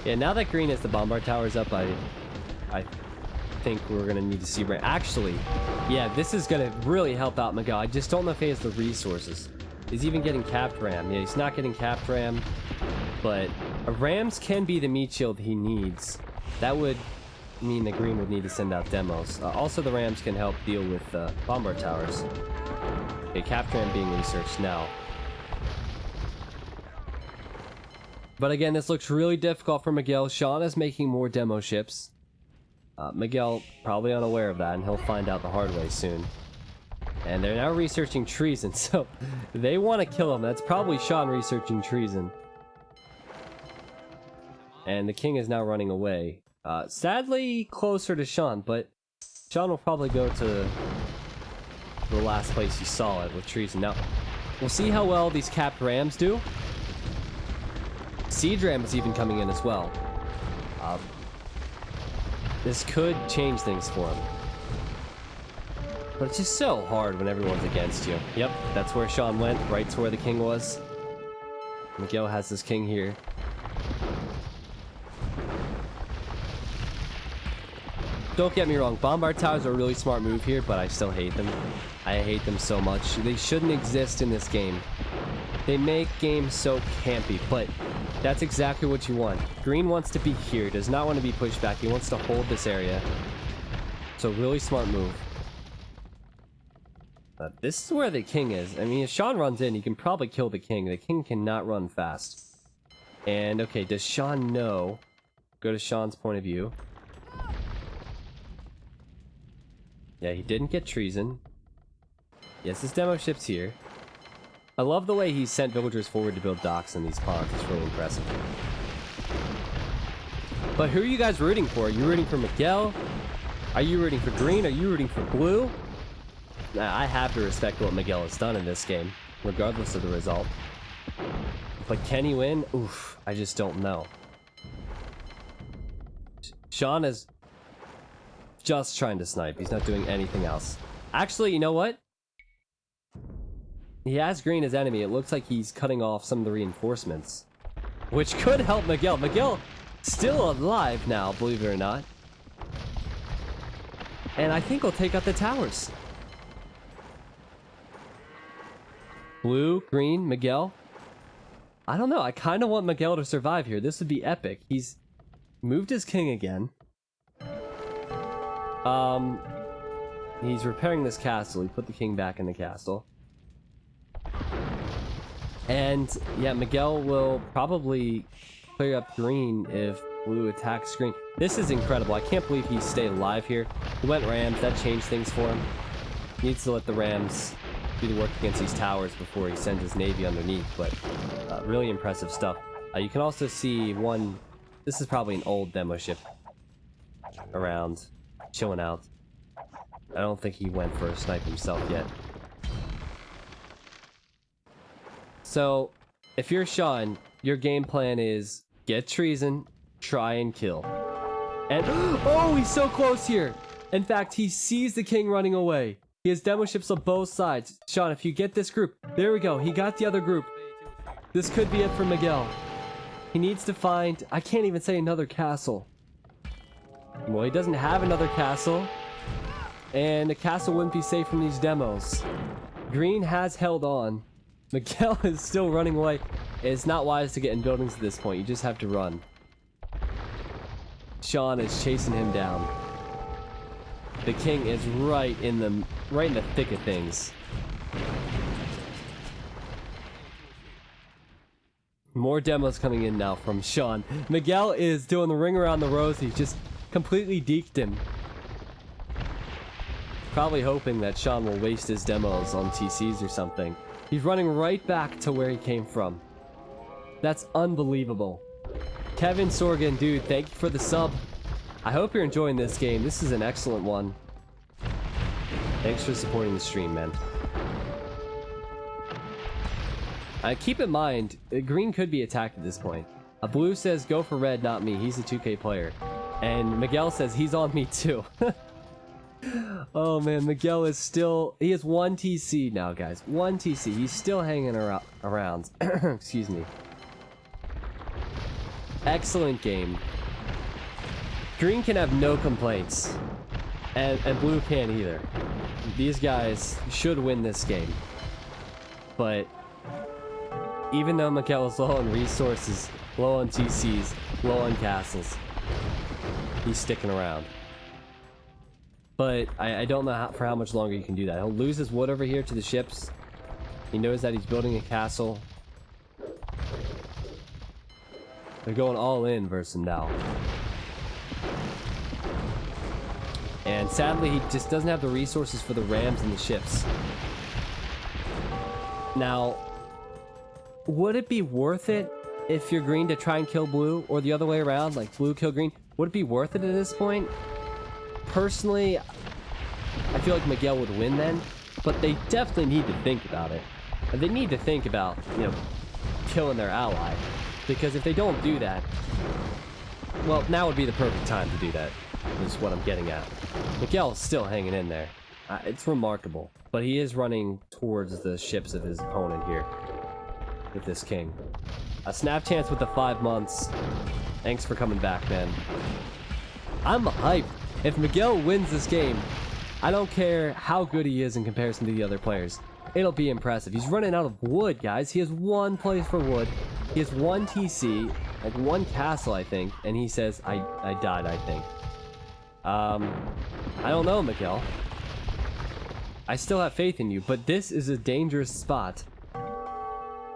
Yeah, now that green has the bombard towers up, I think we're gonna need to see... Actually, yeah, this is gonna really help out Miguel. I just don't know if he has the resources. He's even getting capped ram. Yeah, he's not getting capped ram, but rams can be the meat shield he needs. That would mean the green would need to send out demos. Also, the rams can help deal with bombard towers. Okay, capped ram being researched now. But again, this looks really difficult for Miguel. Sean is making more demo ships. Miguel probably unaware of that, and he'll find out the hard way soon. And they're now researching treason, so they want to kill him. That's probably Sean researching treason. And the king is now running away. Sadly, closer to Sean, but Sean will probably go to the last place he saw it with treason. Now, we'll see how well these capped rams do. Siege ram is even coming in as well. This could change things for him. But it's just so hard when everyone's against you. Yep, that's where Sean went, right to where the king was. Miguel has his king here. Don't get me wrong, bombard towers are a really smart move here, but I still hate them. I hate them so much. They shouldn't exist in this game. They make games so campy, but that's exactly what you want. Green wants to be here, does not want to be pushed back. He wants to hold this area. So really smart move. This is where the king is. I mean, if Sean runs in, he can probably kill the king. The king cannot run fast. And, okay, does Sean know? Go to Sean's point of view. Yeah, he didn't get treason. Yes, his demo ship's here. I love the way he sent villagers forward to build docks in these ponds. It's really impressive. But who are you guys rooting for? Are you rooting for Miguel? Are you rooting for green? Are you rooting for blue? I have to respect what Miguel has done in this game, regardless of the result. But can he win? Oof, I just don't know. Sean is just trying to snipe. He's not doing anything else. Actually, you know what? He has green as enemy. It looks like he's cutting off some of the reinforcements. which could help Miguel. Miguel still alive now, believe it or not. And I think we'll take out the towers. Blue, green, Miguel. I don't know. I kind of want Miguel to survive here. This would be epic. He's moved his king again. He's repairing this castle. He put the king back in the castle. And yeah, Miguel will probably clear up green if blue attacks green. This is incredible. I can't believe he stayed alive here. He went Rams. That changed things for him. He needs to let the Rams do the work against these towers before he sends his navy underneath. But really impressive stuff. You can also see one... This is probably an old demo ship around, chilling out. I don't think he went for a snipe himself yet. So, if you're Sean, your game plan is get treason, try and kill. And, oh, he's so close here! In fact, he sees the king running away. He has demo ships on both sides. Sean, if you get this group, there we go, he got the other group. This could be it for Miguel. He needs to find, I can't even say another castle. Well, he doesn't have another castle. And the castle wouldn't be safe from these demos. Green has held on. Miguel is still running away. It's not wise to get in buildings at this point. You just have to run. Sean is chasing him down. The king is right in the thick of things. More demos coming in now from Sean. Miguel is doing the ring around the rosy. Just completely deked him. Probably hoping that Sean will waste his demos on TCs or something. He's running right back to where he came from. That's unbelievable. Kevin Sorgan, dude, thank you for the sub. I hope you're enjoying this game. This is an excellent one. Thanks for supporting the stream, man. Keep in mind, green could be attacked at this point. Blue says, go for red, not me. He's a 2K player. And Miguel says, he's on me too. Oh man, Miguel is still... He has 1 TC now, guys. 1 TC. He's still hanging around. Excuse me. Excellent game. Green can have no complaints. And blue can't either. These guys should win this game. But... even though Miguel is low on resources, low on TCs, low on castles, he's sticking around. But I don't know for how much longer you can do that. He'll lose his wood over here to the ships. He knows that he's building a castle. They're going all in versus him now. And sadly, he just doesn't have the resources for the rams and the ships. Now, would it be worth it if you're green to try and kill blue, or the other way around, like blue kill green? Would it be worth it at this point? Personally, I feel like Miguel would win then, but they definitely need to think about it. And they need to think about, you know, killing their ally, because if they don't do that, well, now would be the perfect time to do that, is what I'm getting at. Miguel is still hanging in there. It's remarkable, but he is running towards the ships of his opponent here. With this king. A snap chance with the 5 months. Thanks for coming back, man. I'm hyped. If Miguel wins this game, I don't care how good he is in comparison to the other players. It'll be impressive. He's running out of wood, guys. He has 1 place for wood. He has 1 TC, like 1 castle, I think. And he says, I died, I think. I don't know, Miguel. I still have faith in you, but this is a dangerous spot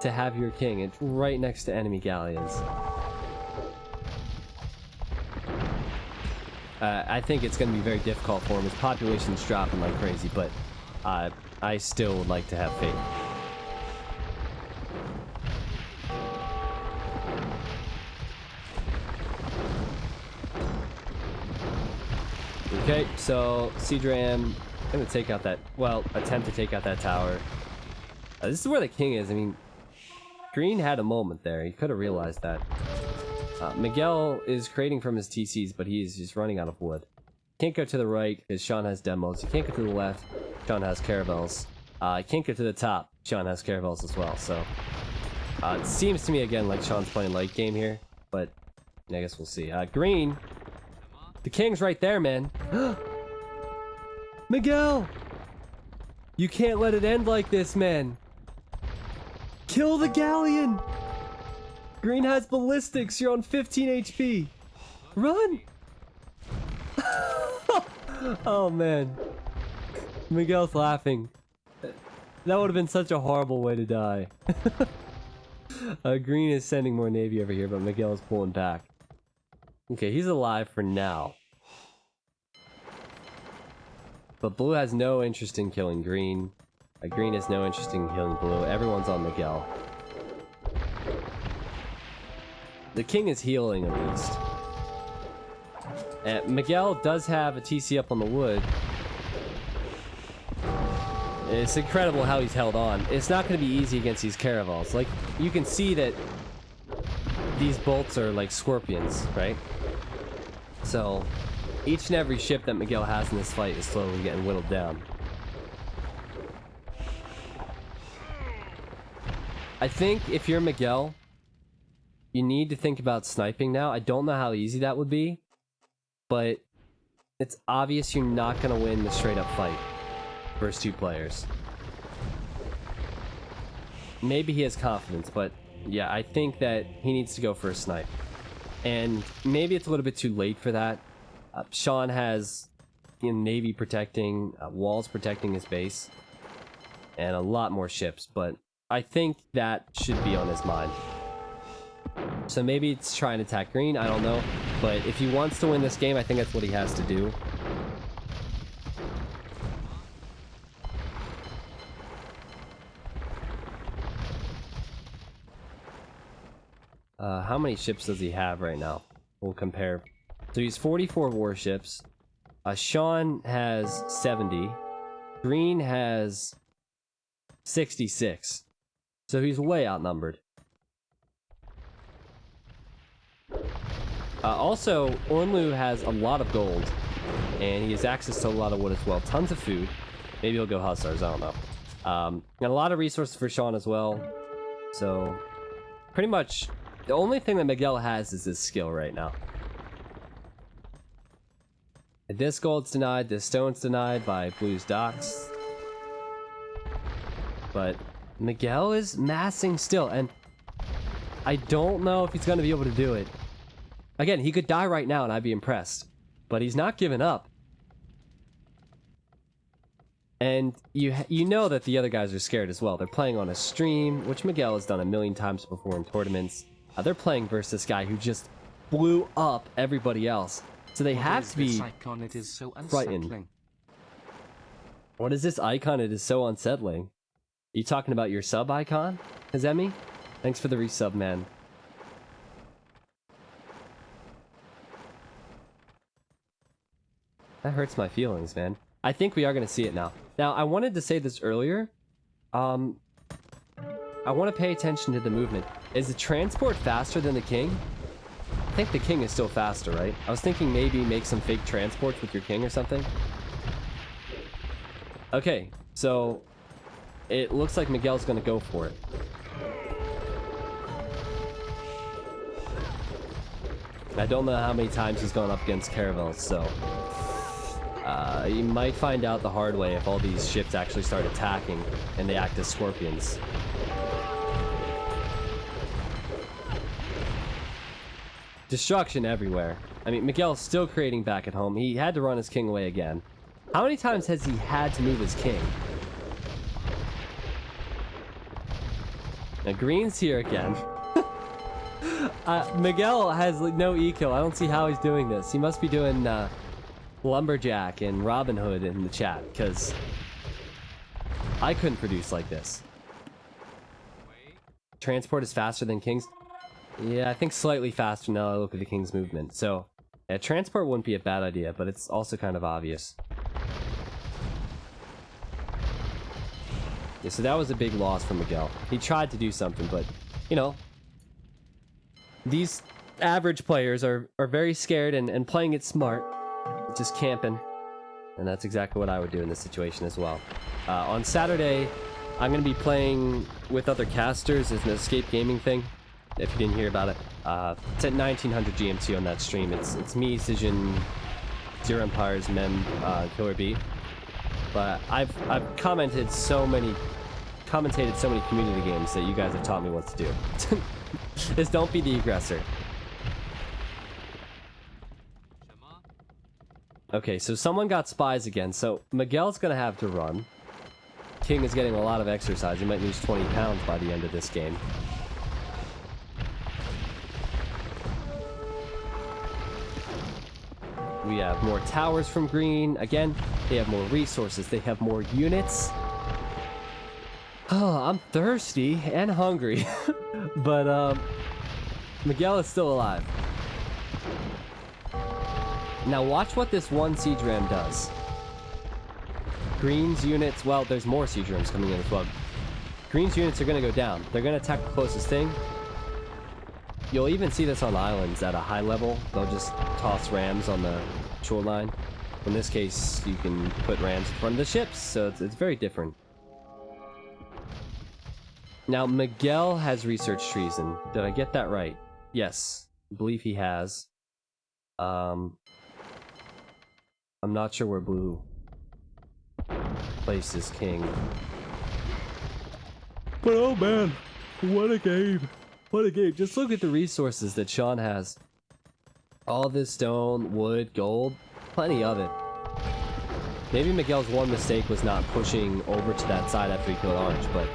to have your king. It's right next to enemy galleons. I think it's going to be very difficult for him. His population's dropping like crazy, but I still would like to have faith. Okay, so Seadram gonna take out that, well, attempt to take out that tower. This is where the king is. I mean, green had a moment there. He could have realized that. Miguel is creating from his TCs, but he's just running out of wood. Can't go to the right because Sean has demos. He can't go to the left. Sean has caravels. Can't go to the top. Sean has caravels as well. So It seems to me, again, like Sean's playing late game here, but I guess we'll see. Green. The king's right there, man. Miguel! You can't let it end like this, man. Kill the galleon! Green has ballistics. You're on 15 HP. Run! Oh, man. Miguel's laughing. That would have been such a horrible way to die. Green is sending more navy over here, but Miguel is pulling back. Okay, he's alive for now. But blue has no interest in killing green. Green has no interest in killing blue. Everyone's on Miguel. The king is healing at least. Miguel does have a TC up on the wood. It's incredible how he's held on. It's not going to be easy against these caravels. Like, you can see that these bolts are like scorpions, right? So, each and every ship that Miguel has in this fight is slowly getting whittled down. I think if you're Miguel, you need to think about sniping now. I don't know how easy that would be, but it's obvious you're not going to win the straight up fight. First two players. Maybe he has confidence, but yeah, I think that he needs to go for a snipe. And maybe it's a little bit too late for that. Sean has navy protecting, walls protecting his base, and a lot more ships, but I think that should be on his mind. So maybe it's try and attack green, I don't know. But if he wants to win this game, I think that's what he has to do. How many ships does he have right now? We'll compare. So he's 44 warships. Sean has 70. Green has 66. So he's way outnumbered. Also, Ornlu has a lot of gold. And he has access to a lot of wood as well. Tons of food. Maybe he'll go Hussars, I don't know. And a lot of resources for Sean as well. So, pretty much, the only thing that Miguel has is his skill right now. This gold's denied, this stone's denied by Blue's docks. But Miguel is massing still, and I don't know if he's going to be able to do it. Again, he could die right now and I'd be impressed. But he's not giving up. And you know that the other guys are scared as well. They're playing on a stream, which Miguel has done a million times before in tournaments. They're playing versus this guy who just blew up everybody else. So they have to be It is so frightened. What is this icon? It is so unsettling. Are you talking about your sub icon, Kazemi? Thanks for the resub, man. That hurts my feelings, man. I think we are going to see it now. Now, I wanted to say this earlier. I want to pay attention to the movement. Is the transport faster than the king? I think the king is still faster, right? I was thinking maybe make some fake transports with your king or something. Okay, so it looks like Miguel's going to go for it. I don't know how many times he's gone up against caravels, so you might find out the hard way if all these ships actually start attacking and they act as scorpions. Destruction everywhere. I mean, Miguel's still creating back at home. He had to run his king away again. How many times has he had to move his king? Now, green's here again. Miguel has no eco. I don't see how he's doing this. He must be doing Lumberjack and Robin Hood in the chat, because I couldn't produce like this. Transport is faster than king's. Yeah, I think slightly faster now I look at the king's movement. So, yeah, transport wouldn't be a bad idea, but it's also kind of obvious. Yeah, so that was a big loss for Miguel. He tried to do something, but, you know, these average players are very scared and playing it smart. Just camping. And that's exactly what I would do in this situation as well. On Saturday, I'm gonna be playing with other casters. It's an escape gaming thing. If you didn't hear about it, it's at 1900 GMT on that stream. It's me, Sijin, Zero Empires, Mem, Killer B. But I've commentated so many community games that you guys have taught me what to do. Just don't be the aggressor. Okay, so someone got spies again. So Miguel's gonna have to run. King is getting a lot of exercise. He might lose 20 pounds by the end of this game. We have more towers from Green. Again, they have more resources. They have more units. Oh, I'm thirsty and hungry. But, Miguel is still alive. Now watch what this one siege ram does. Green's units, well, there's more siege rams coming in as well. Green's units are going to go down. They're going to attack the closest thing. You'll even see this on islands at a high level. They'll just toss rams on the shoreline. In this case, you can put rams in front of the ships, so it's very different. Now, Miguel has researched treason. Did I get that right? Yes, I believe he has. I'm not sure where Blue places King. But oh man, what a game. What a game. Just look at the resources that Sean has. All this stone, wood, gold, plenty of it. Maybe Miguel's one mistake was not pushing over to that side after he killed Orange, but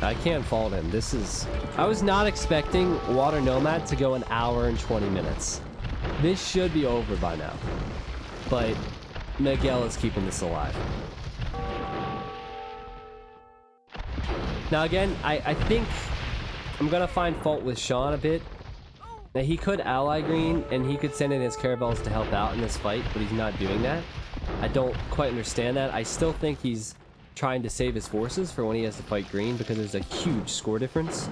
I can't fault him. This is... I was not expecting Water Nomad to go an hour and 20 minutes. This should be over by now. But Miguel is keeping this alive. Now again, I think I'm gonna find fault with Sean a bit. Now he could ally Green and he could send in his caravels to help out in this fight, but he's not doing that. I don't quite understand that. I still think he's trying to save his forces for when he has to fight Green because there's a huge score difference.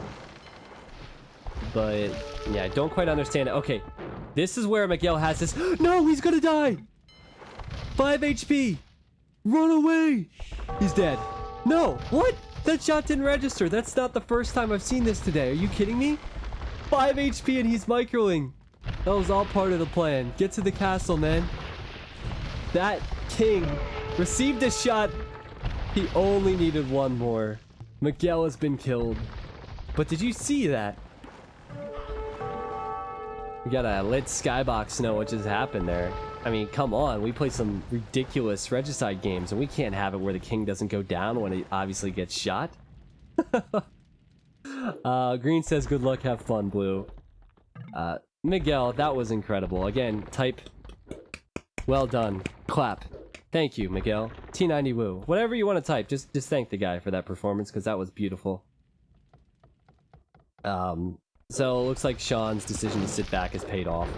But yeah, I don't quite understand it. Okay, this is where Miguel has this. No, he's gonna die! 5 HP! Run away! He's dead. No! What? That shot didn't register. That's not the first time I've seen this today. Are you kidding me? 5 HP and he's microing. That was all part of the plan. Get to the castle, man. That King received a shot. He only needed one more. Miguel has been killed. But did you see that? We gotta let Skybox know what just happened there. I mean, come on. We play some ridiculous Regicide games, and we can't have it where the King doesn't go down when he obviously gets shot. Green says, good luck, have fun, Blue. Miguel, that was incredible. Again, type, well done. Clap. Thank you, Miguel. T90 woo. Whatever you want to type, just thank the guy for that performance, because that was beautiful. So it looks like Sean's decision to sit back has paid off.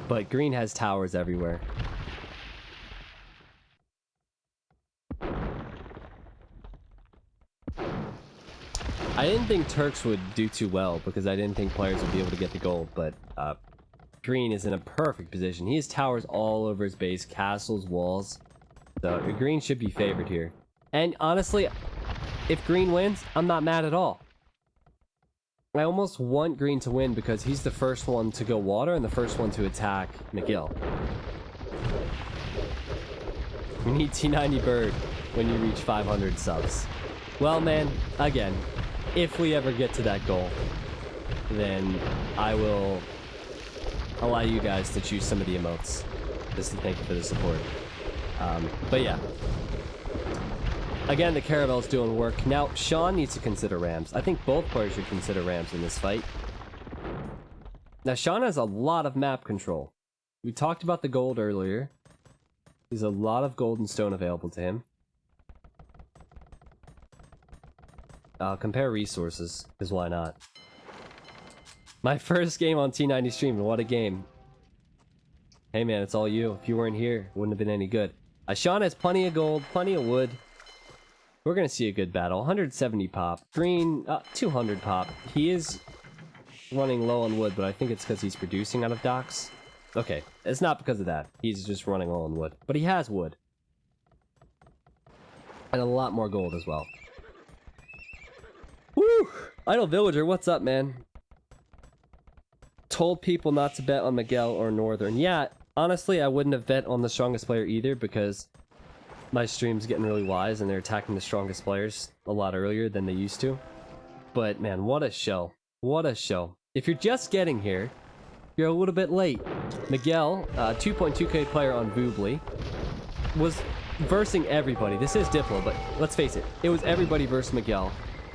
But Green has towers everywhere. I didn't think Turks would do too well because I didn't think players would be able to get the gold, but Green is in a perfect position. He has towers all over his base, castles, walls. So Green should be favored here. And honestly, if Green wins, I'm not mad at all. I almost want Green to win because he's the first one to go water and the first one to attack Miguel. We need T90 Bird when you reach 500 subs. Well, man, again, if we ever get to that goal, then I will allow you guys to choose some of the emotes. Just to thank you for the support. But yeah. Again, the Caravel's doing work. Now, Sean needs to consider Rams. I think both players should consider Rams in this fight. Now, Sean has a lot of map control. We talked about the gold earlier. There's a lot of gold and stone available to him. Compare resources, because why not? My first game on T90 stream, and what a game. Hey man, it's all you. If you weren't here, it wouldn't have been any good. Sean has plenty of gold, plenty of wood. We're gonna see a good battle. 170 pop. Green, 200 pop. He is running low on wood, but I think it's because he's producing out of docks. Okay, it's not because of that. He's just running low on wood. But he has wood. And a lot more gold as well. Woo! Idle Villager, what's up, man? Told people not to bet on Miguel or Northern. Yeah, honestly, I wouldn't have bet on the strongest player either because my stream's getting really wise and they're attacking the strongest players a lot earlier than they used to. But man, what a show. What a show. If you're just getting here, you're a little bit late. Miguel, 2.2k player on Voobly, was versing everybody. This is Diplo, but let's face it, it was everybody versus Miguel.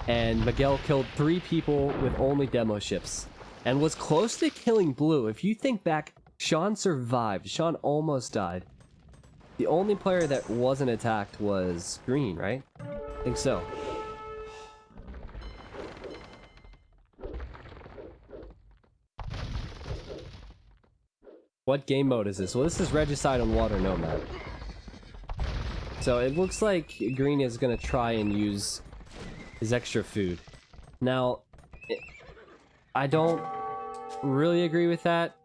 And Miguel killed 3 people with only demo ships. And was close to killing Blue. If you think back, Sean survived. Sean almost died. The only player that wasn't attacked was Green, right? I think so. What game mode is this? Well, this is Regicide on Water Nomad. So it looks like Green is going to try and use his extra food. Now, I don't really agree with that.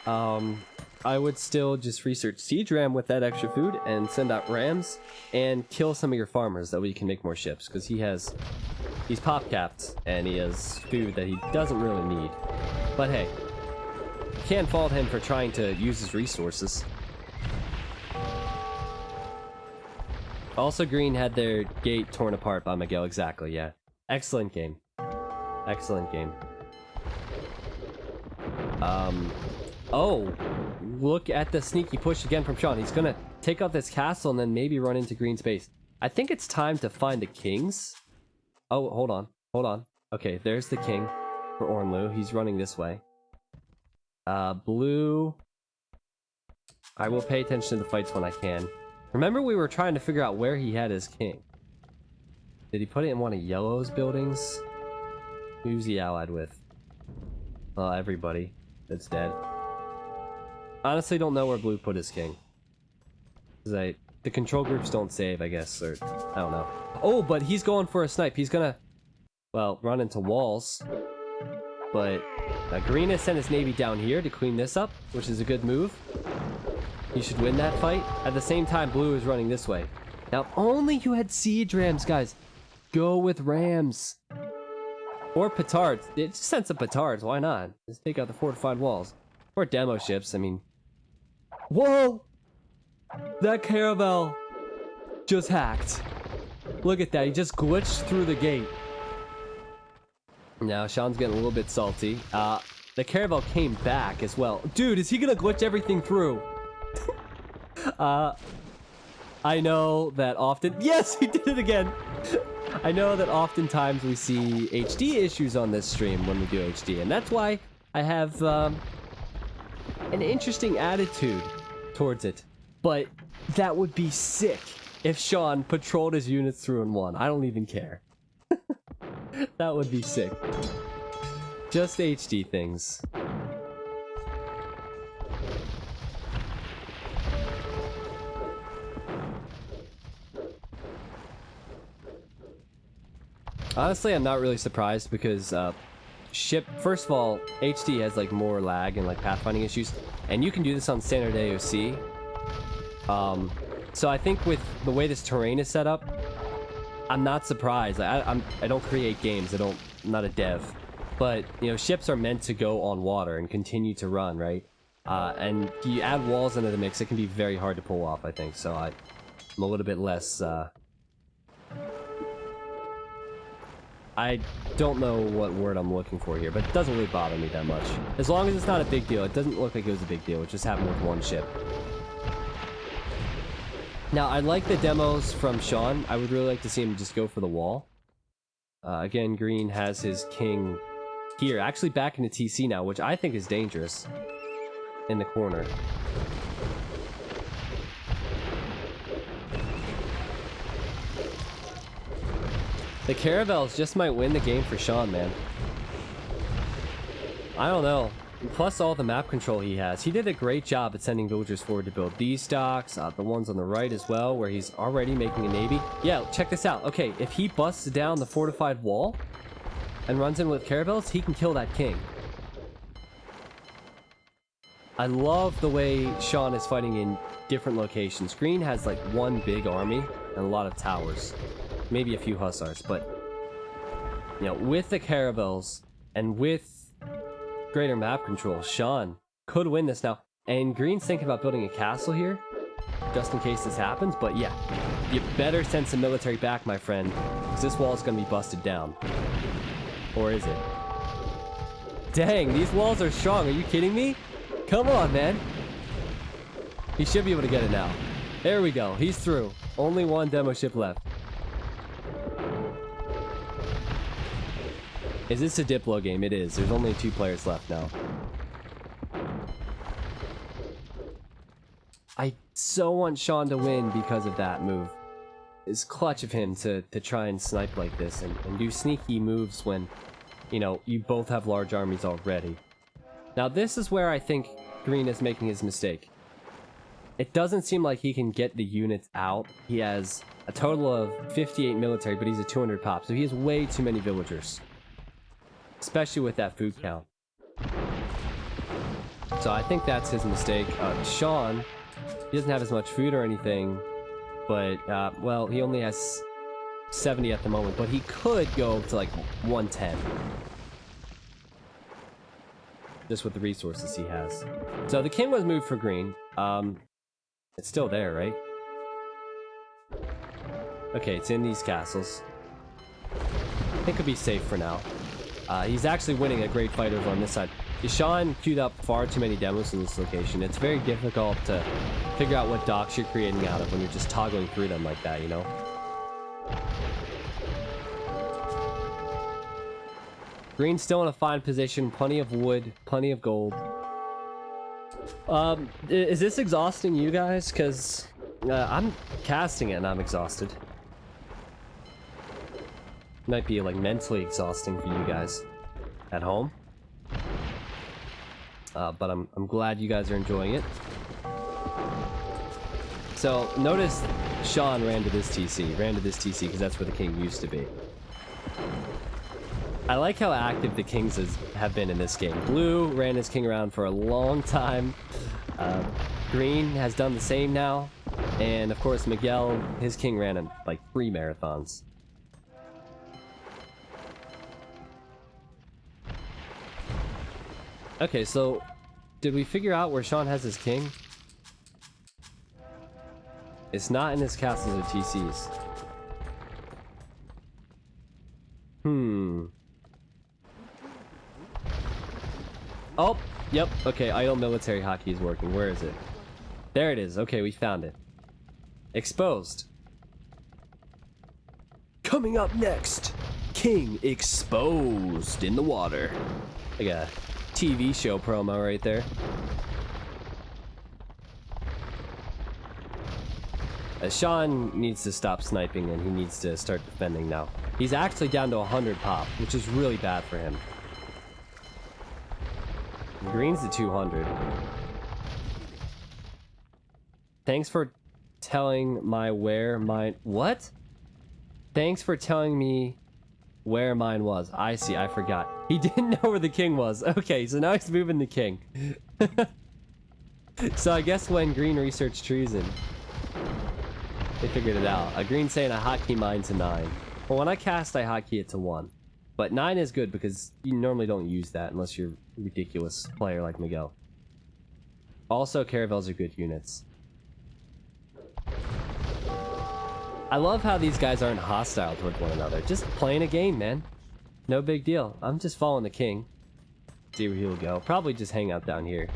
I would still just research Siege Ram with that extra food and send out rams and kill some of your farmers. That way you can make more ships, because he's pop capped and he has food that he doesn't really need. But hey, you can't fault him for trying to use his resources. Also, Green had their gate torn apart by Miguel. Exactly, yeah. Excellent game. Excellent game. Oh, look at the sneaky push again from Sean. He's gonna take out this castle and then maybe run into Green's base. I think it's time to find the kings. Oh, hold on. Hold on. Okay, there's the king for Ornlu. He's running this way. Blue. I will pay attention to the fights when I can. Remember, we were trying to figure out where he had his king. Did he put it in one of Yellow's buildings? Who's he allied with? Everybody that's dead. Honestly, don't know where Blue put his king. The control groups don't save, I guess, or I don't know. Oh, but he's going for a snipe. He's gonna, well, run into walls. But Green has sent his navy down here to clean this up, which is a good move. He should win that fight. At the same time, Blue is running this way. Now, if only you had siege rams, guys. Go with rams. Or petards. It just sent some petards. Why not? Just take out the fortified walls. Or demo ships. I mean... Whoa! That caravel just hacked. Look at that. He just glitched through the gate. Now, Sean's getting a little bit salty. The caravel came back as well. Dude, is he gonna glitch everything through? I know that often... Yes, he did it again! I know that oftentimes we see HD issues on this stream when we do HD, and that's why I have an interesting attitude towards it. But that would be sick if Sean patrolled his units through and won. I don't even care. That would be sick. Just HD things. Honestly, I'm not really surprised because first of all, HD has like more lag and like pathfinding issues, and you can do this on standard AOC. So I think with the way this terrain is set up, I'm not surprised. I don't create games. I'm not a dev, but you know, ships are meant to go on water and continue to run, right? And you add walls into the mix, it can be very hard to pull off, I think. So I'm a little bit less. I don't know what word I'm looking for here, but it doesn't really bother me that much. As long as it's not a big deal. It doesn't look like it was a big deal. It just happened with one ship. Now, I like the demos from Sean. I would really like to see him just go for the wall. Again, Green has his king here. Actually back into TC now, which I think is dangerous. In the corner. The caravels just might win the game for Sean, man. I don't know. Plus all the map control he has. He did a great job at sending villagers forward to build these docks, the ones on the right as well, where he's already making a navy. Yeah, check this out. Okay, if he busts down the fortified wall and runs in with caravels, he can kill that king. I love the way Sean is fighting in different locations. Green has like one big army and a lot of towers. Maybe a few hussars, but you know, with the caravels and with greater map control, Sean could win this now. And Green's thinking about building a castle here, just in case this happens. But yeah, you better send some military back, my friend, because this wall is going to be busted down. Or is it? Dang, these walls are strong. Are you kidding me? Come on, man. He should be able to get it now. There we go. He's through. Only one demo ship left. Is this a Diplo game? It is. There's only 2 players left now. I so want Sean to win because of that move. It's clutch of him to try and snipe like this and do sneaky moves when, you know, you both have large armies already. Now this is where I think Green is making his mistake. It doesn't seem like he can get the units out. He has a total of 58 military, but he's a 200 pop, so he has way too many villagers. Especially with that food count. So I think that's his mistake. Sean, he doesn't have as much food or anything, but, well, he only has 70 at the moment, but he could go to like 110. Just with the resources he has. So the king was moved for Green. It's still there, right? Okay, it's in these castles. I think it'll be safe for now. He's actually winning a great fight over on this side. Sean queued up far too many demos in this location. It's very difficult to figure out what docks you're creating out of when you're just toggling through them like that, you know? Green's still in a fine position. Plenty of wood, plenty of gold. Is this exhausting you guys? Because I'm casting it and I'm exhausted. Might be like mentally exhausting for you guys at home. But I'm glad you guys are enjoying it. So notice Sean ran to this TC because that's where the king used to be. I like how active the kings have been in this game. Blue ran his king around for a long time. Green has done the same now. And of course Miguel, his king ran in like 3 marathons. Okay, so did we figure out where Sean has his king? It's not in his castles or TCs. Oh, yep. Okay, idle military hockey is working. Where is it? There it is. Okay, we found it. Exposed. Coming up next, King exposed in the water. Like a TV show promo right there. Sean needs to stop sniping and he needs to start defending now. He's actually down to 100 pop, which is really bad for him. Green's to 200. Thanks for telling my where mine... What? Thanks for telling me where mine was. I see, I forgot. He didn't know where the king was. Okay, so now he's moving the king. So I guess when Green researched treason, they figured it out. Green's saying I hotkey mine to 9. Well, when I cast, I hotkey it to 1. But 9 is good because you normally don't use that unless you're a ridiculous player like Miguel. Also, caravels are good units. I love how these guys aren't hostile toward one another. Just playing a game, man. No big deal. I'm just following the king. See where he'll go. Probably just hang out down here.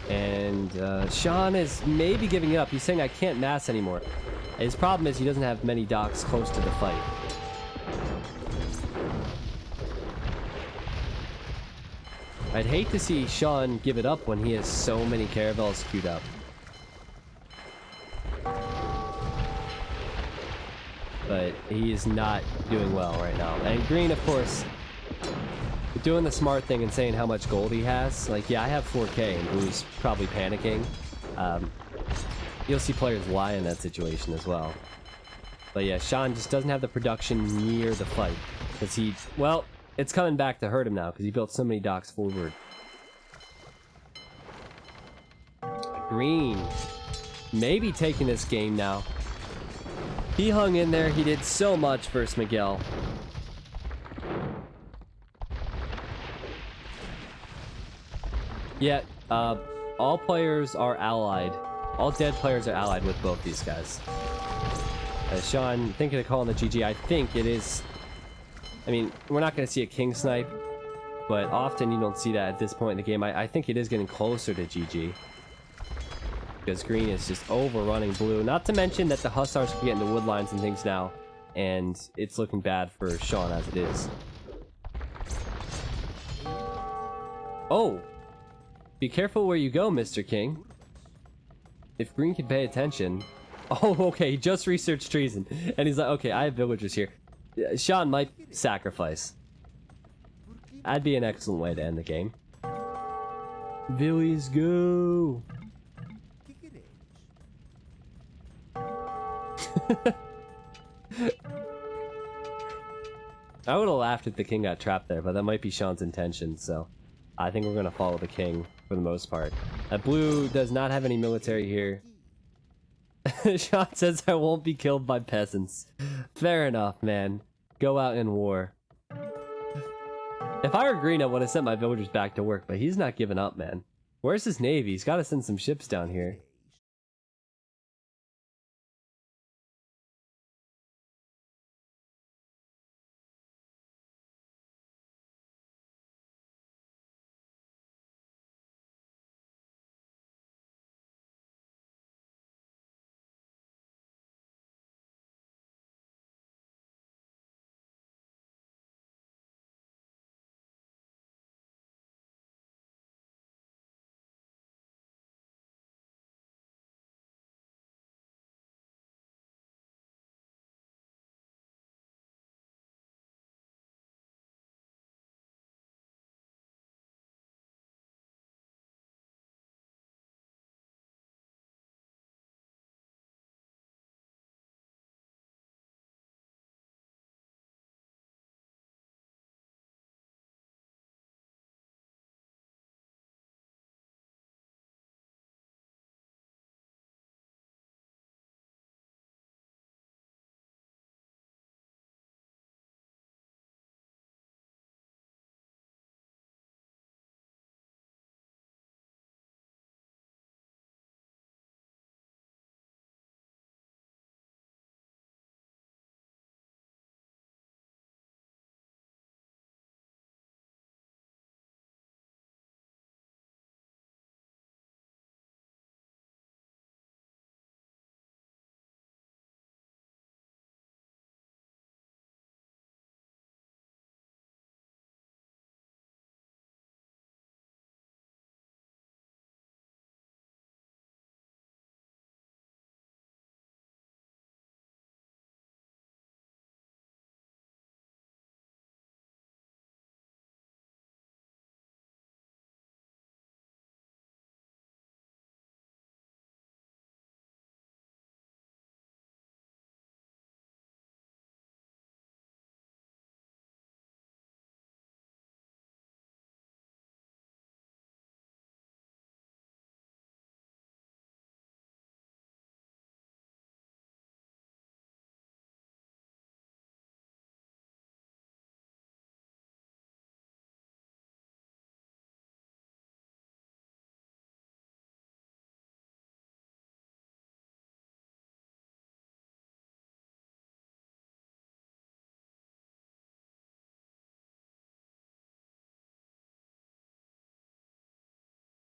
And Sean is maybe giving it up. He's saying I can't mass anymore. His problem is he doesn't have many docks close to the fight. I'd hate to see Sean give it up when he has so many caravels queued up. But he is not doing well right now. And Green, of course, doing the smart thing and saying how much gold he has. Like, yeah, I have 4K, and Blue's probably panicking. You'll see players lie in that situation as well. But yeah, Sean just doesn't have the production near the fight. Because he, well, it's coming back to hurt him now, because he built so many docks forward. Green maybe taking this game now. He hung in there. He did so much versus Miguel. Yeah, all players are allied. All dead players are allied with both these guys. Sean, thinking of calling the GG, I think it is... I mean, we're not going to see a king snipe, but often you don't see that at this point in the game. I think it is getting closer to GG. Because green is just overrunning blue. Not to mention that the hussars can get into wood lines and things now. And it's looking bad for Sean as it is. Oh! Be careful where you go, Mr. King. If green can pay attention... Oh, okay, he just researched treason. And he's like, okay, I have villagers here. Sean might sacrifice. That'd be an excellent way to end the game. Villies, go! I would have laughed if the king got trapped there, but that might be Sean's intention, so I think we're going to follow the king for the most part. Blue does not have any military here. Sean says I won't be killed by peasants. Fair enough, man. Go out in war. If I were green, I would have sent my villagers back to work, but he's not giving up, man. Where's his navy? He's got to send some ships down here.